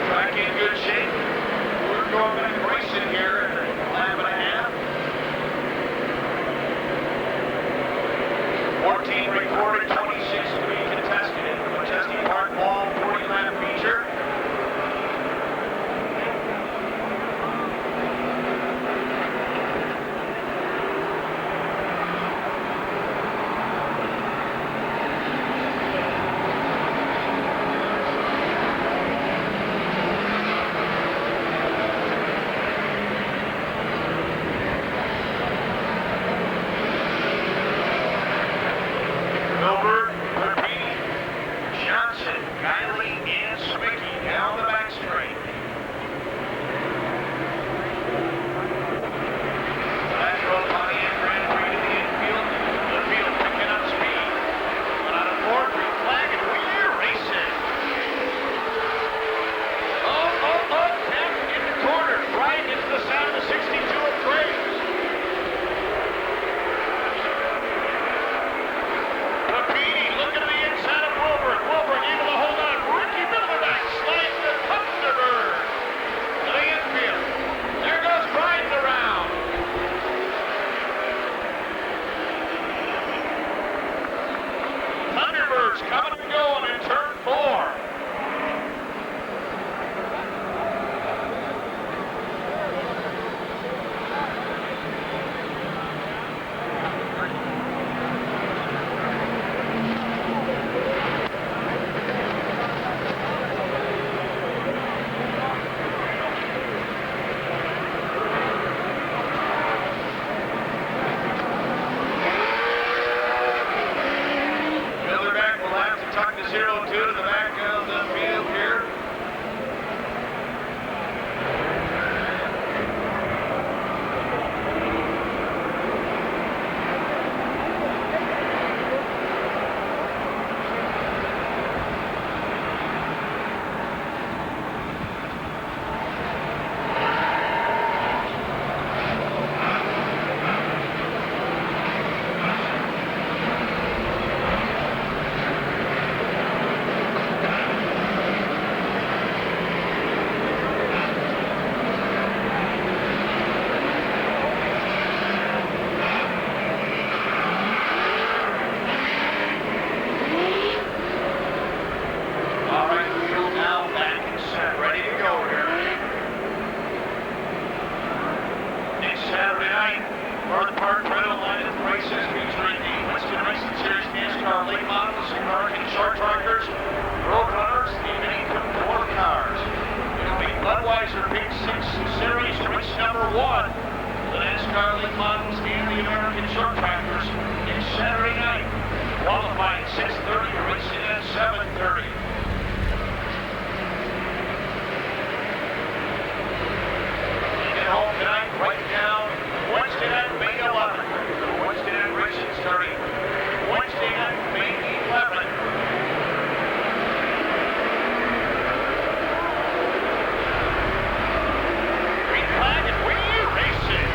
Track in good shape. We're going back racing here in a lap and a half. 14 recorded, 26 to be contested in the Majestic Park Mall 40-lap feature. Big Six Series race number 1. The NASCAR League Models and the American Short Trackers. It's Saturday night. Qualifying 6:30, racing at 7:30. Get home tonight, right down Wednesday night, May 11th. Wednesday night racing starting Wednesday night, May 11th. Green flag and we're racing.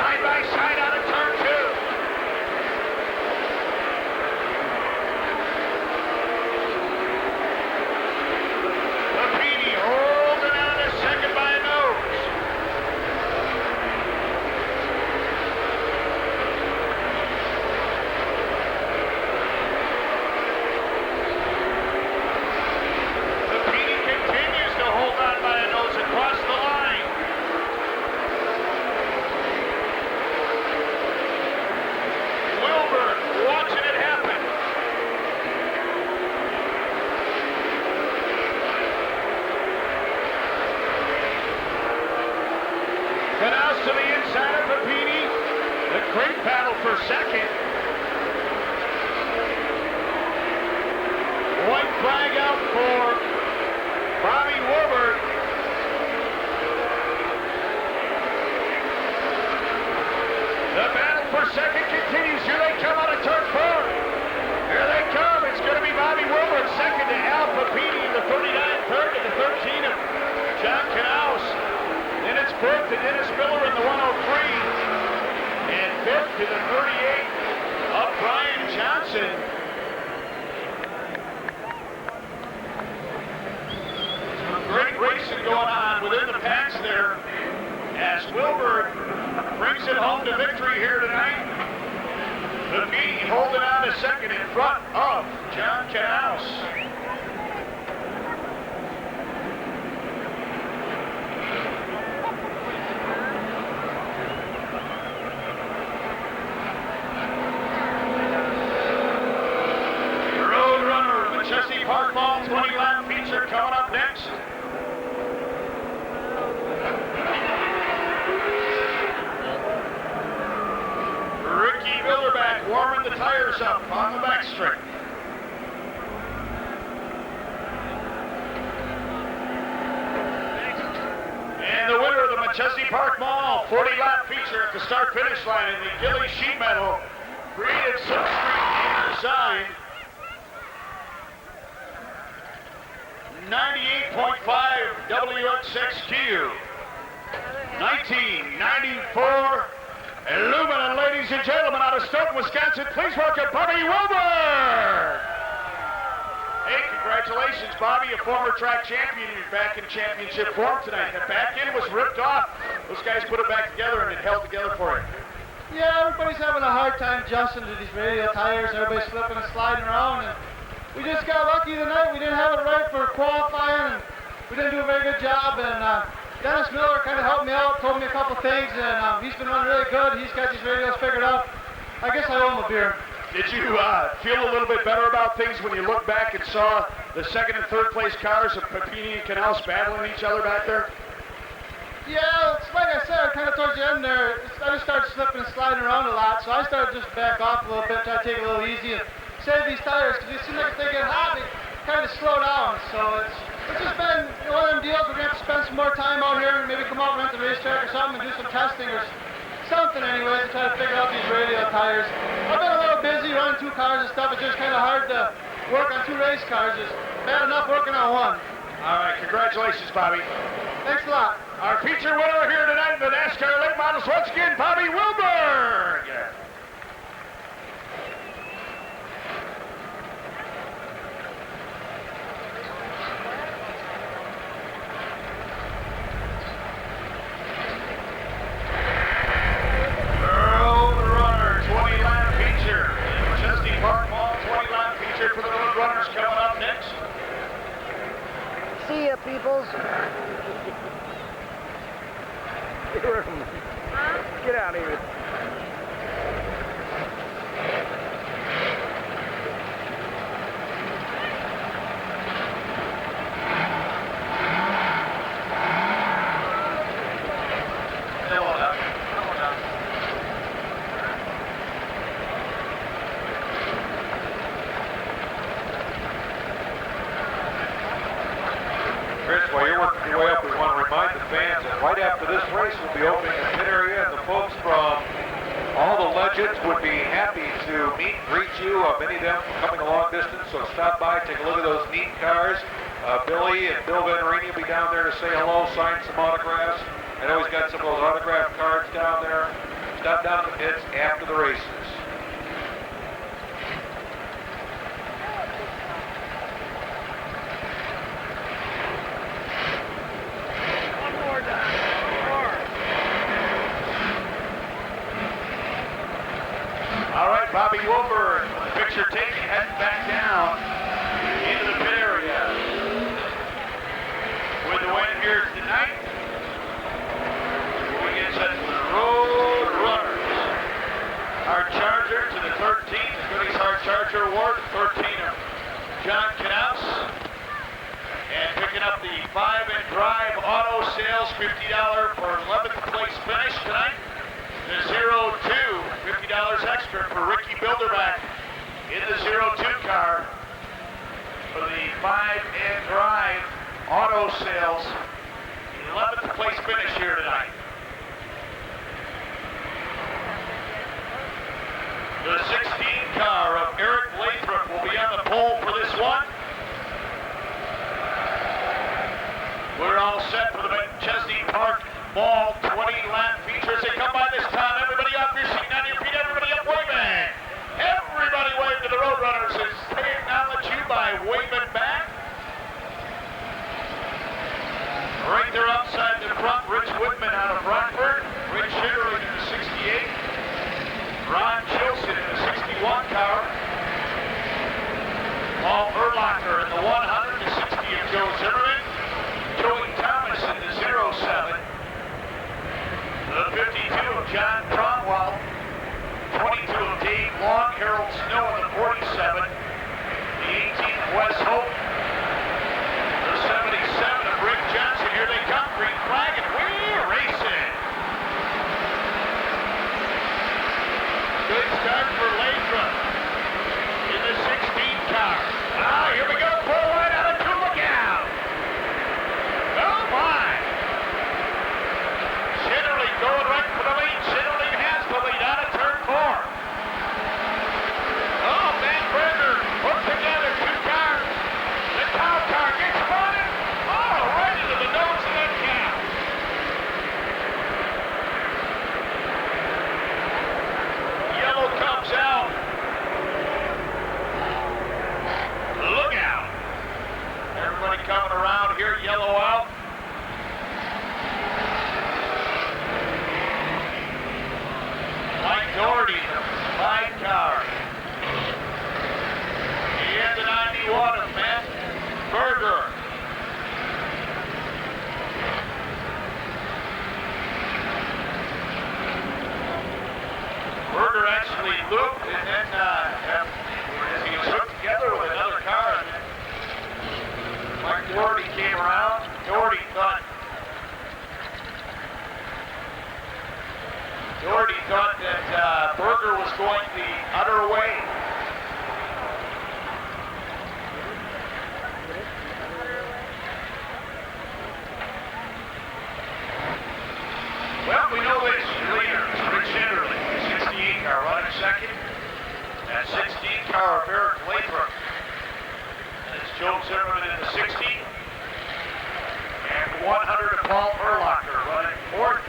side by side out of turn 2. Lapini holding on to second by a nose. Lapini continues to hold on by a nose across the line. Wilbur watching it happen. Canals to the inside of Papini. The great battle for second. White flag out for Bobby Wilbur. The battle for second continues. Here they come out of turn 4. Here they come. It's going to be Bobby Wilbur in second to Al Papini in the 39, third to the 13 of John Canals. Then it's fourth to Dennis Miller in the 103. And fifth to the 38 of Brian Johnson. Some great racing going on within the packs there as Wilbur brings it home to victory here tonight. Papini holding on to second in front of John Canals. Chesty Park Mall 20-lap feature coming up next. Ricky Bilderback warming the tires up on the back straight. And the winner of the Chesty Park Mall 40-lap feature at the start-finish line in the Gilly Sheet Metal, created Silk Street and design. 98.5 WX6Q. 1994 Aluminum, ladies and gentlemen, out of Stoughton, Wisconsin. Please welcome Bobby Wilbur. Hey, congratulations, Bobby, a former track champion. You're back in championship form tonight. The back end was ripped off. Those guys put it back together and it held together for you. Yeah, everybody's having a hard time adjusting to these radial tires. Everybody's slipping and sliding around. And we just got lucky tonight. We didn't have it right for qualifying, and we didn't do a very good job. And Dennis Miller kind of helped me out, told me a couple things, and he's been running really good. He's got these radios figured out. I guess I owe him a beer. Did you feel a little bit better about things when you looked back and saw the second and third place cars of Papini and Canals battling each other back there? Yeah, it's like I said, kind of towards the end there, I just started slipping and sliding around a lot, so I started just back off a little bit, try to take it a little easy and save these tires, because it seems like if they get hot, they kind of slow down. So it's just been one of them deals. We're going to have to spend some more time out here and maybe come out and rent the racetrack or something and do some testing or something anyways to try to figure out these radial tires. I've been a little busy running 2 cars and stuff. It's just kind of hard to work on 2 race cars. It's bad enough working on 1. All right, congratulations, Bobby. Thanks a lot. Our feature winner here tonight in the NASCAR Late Models, once again, Bobby Wilbur. Yeah. For the road runners coming up next. See ya, peoples. Get out of here. While you're working your way up, we want to remind the fans that right after this race, we'll be opening the pit area, and the folks from all the legends would be happy to meet and greet you. Many of them coming a long distance, so stop by, take a look at those neat cars. Billy and Bill Venturini will be down there to say hello, sign some autographs. I know he's got some of those autographed cards down there. stop down to the pits after the races. One more down. One more. All right, Bobby Wilbur, with the picture taken, heading back down into the pit area. With the win here tonight, we get set for the Road Runners. Our Charger to the 13th, the Goodies Heart Charger Award, 13 of John Knaus. And picking up the 5 and Drive Auto Sales, $50 for 11th place finish tonight. The 02, $50 extra for Ricky Bilderback in the 02 car for the 5 and Drive Auto Sales. 11th place finish here tonight. The 16 car of Eric Lathrop will be on the pole for this one. We're all set for the McChesney Park Mall 20-lap feature. As they come by this time, everybody off your seat, on your feet, everybody up waving. Everybody wave to the Roadrunners as they acknowledge you by waving back. Right there outside the front, Rich Woodman out of Rockford, Rich Shitterling in the 68, Ron Chilson in the 61 car, Paul Urlacher in the 100, the 60 of Joe Zimmerman, Joey Thomas in the 07, the 52 of John Cromwell, 22 of Dave Long, Harold Snow in the 47, the 18 of Wes Hope, the 77 of Rick Johnson. Here they come, green flag, and we're racing. Good start for Lathrop in the 16 car. Ah, here we go, full line out of two, look out. Oh my. Shitterling going right for the lead. Shitterling has the lead out of turn 4. Oh, Matt Berger put together two cars. The cow car gets running. Oh, right into the nose of that cow. Yellow comes out. Look out. Everybody coming around here, yellow out. Mike Doherty, the 5 car. And the 91 of Matt Berger. Berger actually looped and then as he was hooked together with another car, Mike Doherty came around. Doherty thought that Berger was going the other way. Well, we know which leader is Rich Shitterling, 68 car running second. That 16 car of Eric Lathrop. That's Joe Zimmerman in the 60. And 100 of Paul Urlacher running fourth.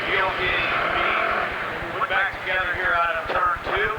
He'll be put back together here out of turn 2.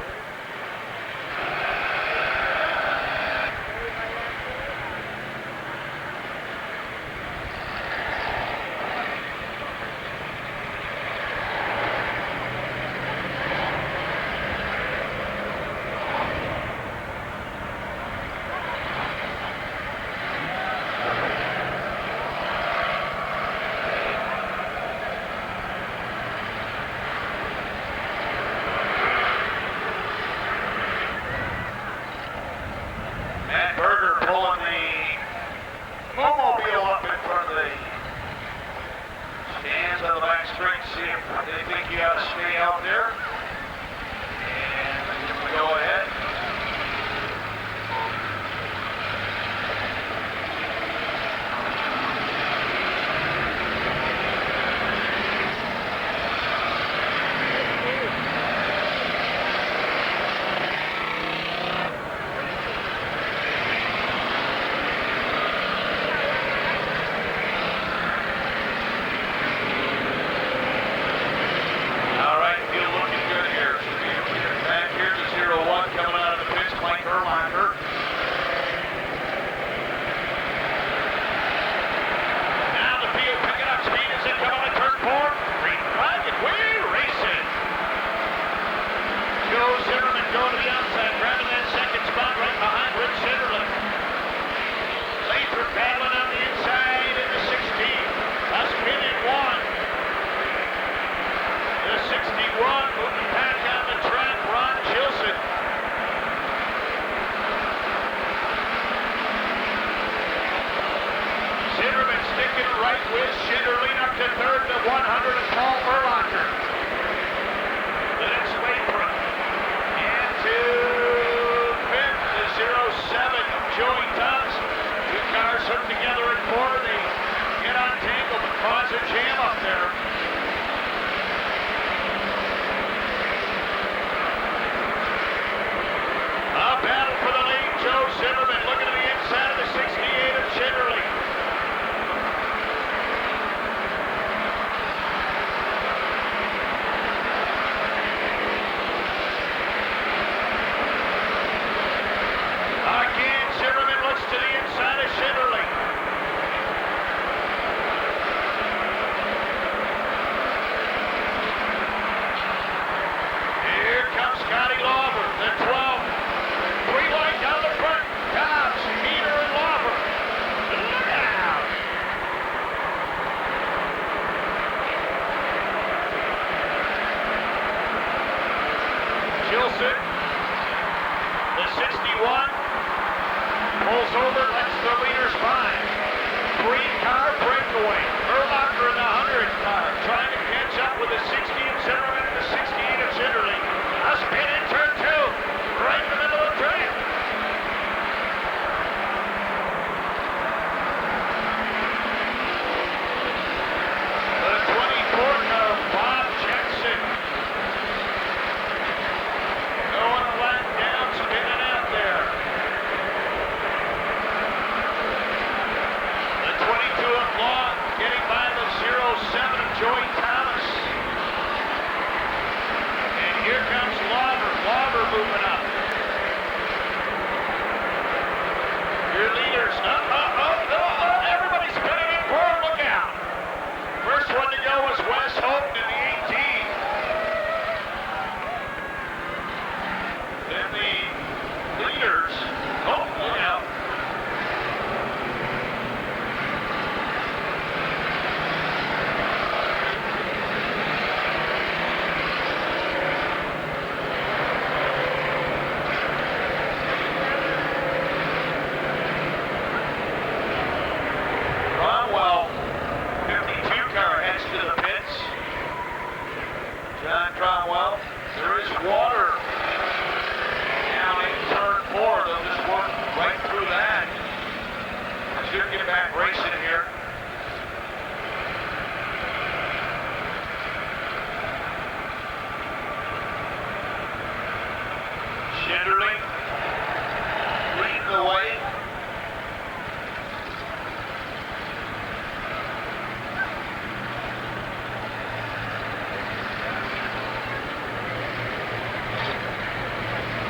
Joe Zimmerman going to the outside, grabbing that second spot right behind Rich Shinderling. Lathrop battling on the inside in the 16. A spin in one. The 61 moving back on the track, Ron Chilson. Zimmerman sticking right with Shinderling up to third, to 100 of Paul Urlacher. Then it's Lathrop. And to fifth, to 07 of Joey Tubbs. Two cars hooked together at four. They get untangled and cause a jam up there. A battle for the lead. Joe Zimmerman looking to the inside of the 68 of Shinderling. Again, Zimmerman looks to the inside of Shinderling. Here comes Scotty Lauber, the 12. Three wide down the front. Dobbs, Meter, and Lauber. Look out! Gilson, the 61, pulls over, lets the leaders by. Three-car breakaway. Urlacher in the 100 car, trying to catch up with the 60 of Zimmerman and the 68 of Shinderling. A spin in turn two, right in the middle of the track. The 24 car, Bob Jackson. Going flat down, spinning out there. The 22 of Long getting by the 07 of Joey Thomas. And here comes Lauber. Lauber moving up. Your leaders. Everybody's spinning in forward. Look out. First one to go was Wes Houghton in the 18. Then the leaders. Oh, look out. Cromwell, 52 car heads to the pits. John Cromwell, there is water down in turn four. They'll just work right through that. Should get back racing here. Shinderling leading the way.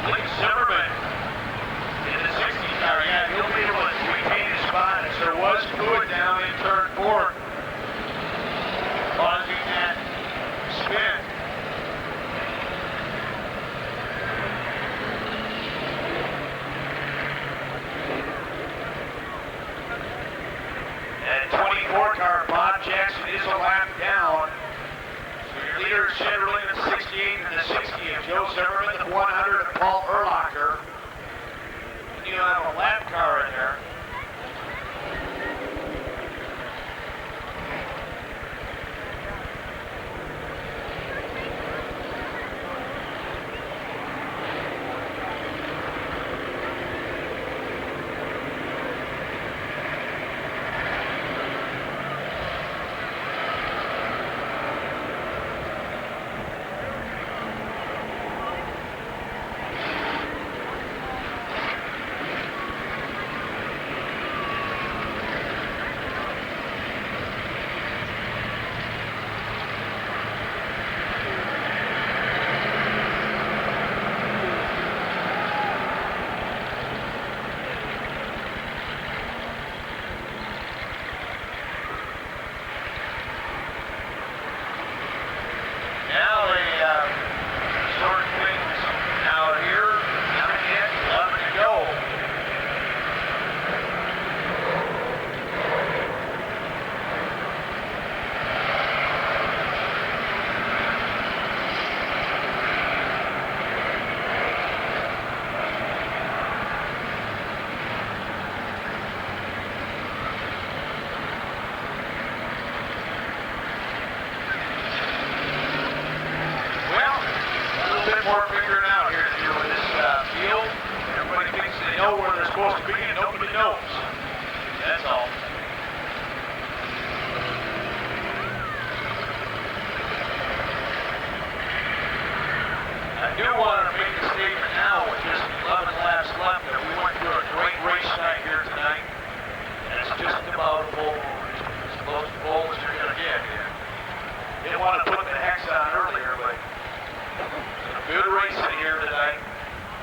Blake Zimmerman in the 60 car. Yeah, he'll be able to retain his spot as there was fluid down in turn four, causing that spin. And 24 car, Bob Jackson is a lap down. So your leader is Shinderling at 68 and the 60 of Joe Zimmerman, the 100 of Paul Urlacher. And you have a lap car in there.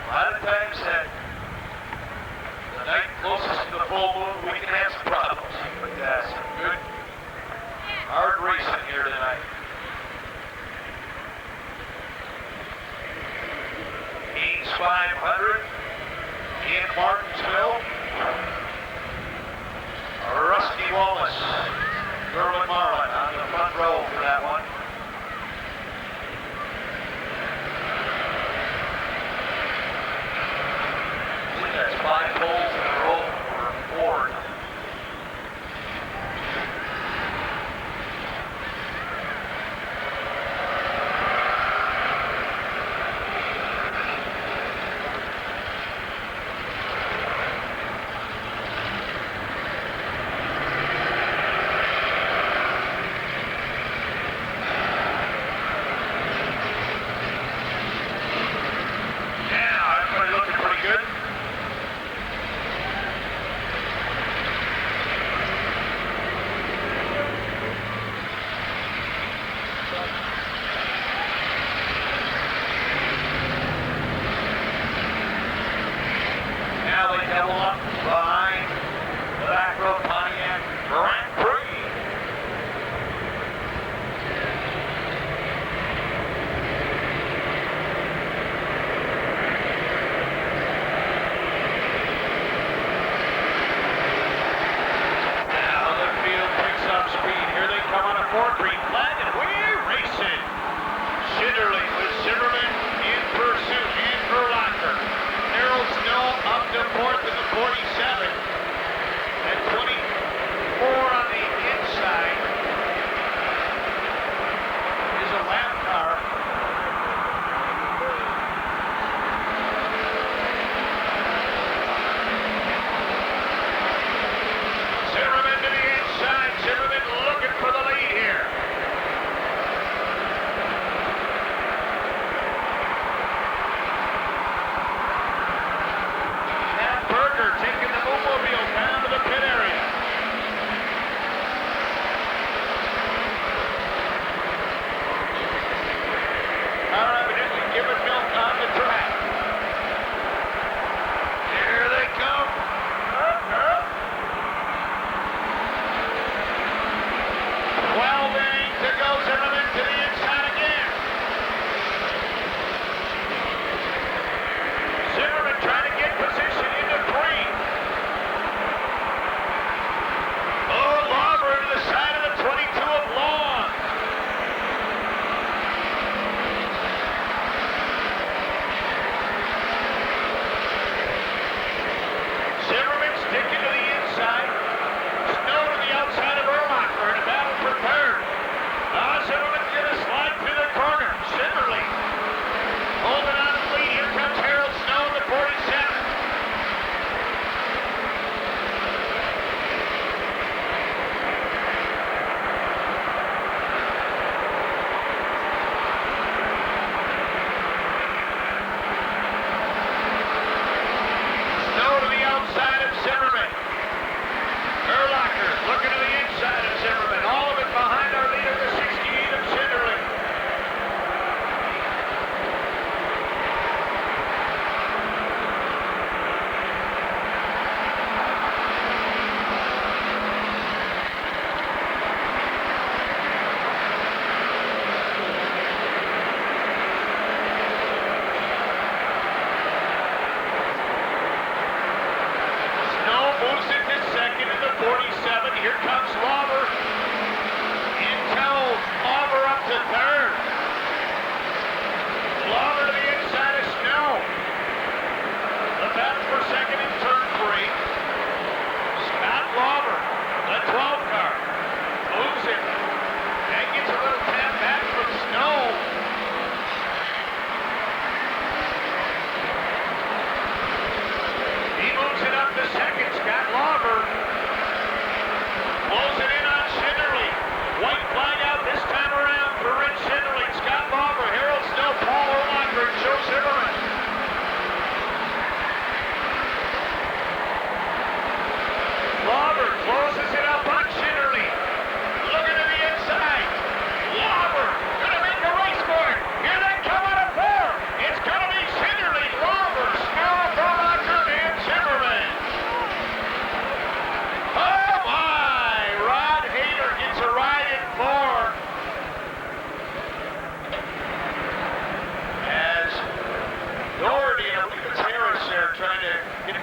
A lot of times that the night closest to the full moon, we can have some problems. But some good, hard racing here tonight. Haynes 500 in Martinsville. Rusty Wallace, Gerwin Marlin on the front row for that one. I think that's 5 poles in a row for Ford.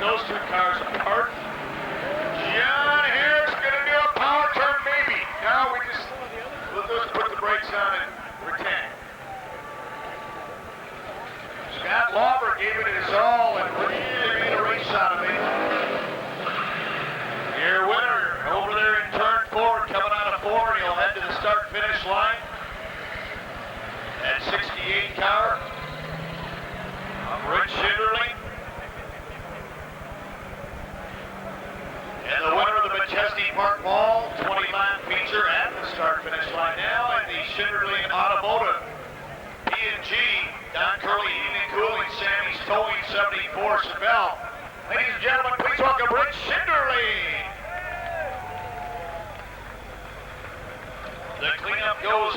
those two cars apart. John Harris going to do a power turn, maybe. Now we'll just put the brakes on and pretend. Scott Lauber gave it his all and really made a race out of it. Your winner over there in turn 4, coming out of 4, and he'll head to the start-finish line. That 68 car of Rich Schinderling. And the winner of the Machesney Park Mall 20-lap feature at the start-finish line now, and the Schinderling Automotive P&G Don Curley Heating and Cooling Sammy's Towing 74 Seville. Ladies and gentlemen, please welcome Rich Schinderling. The cleanup goes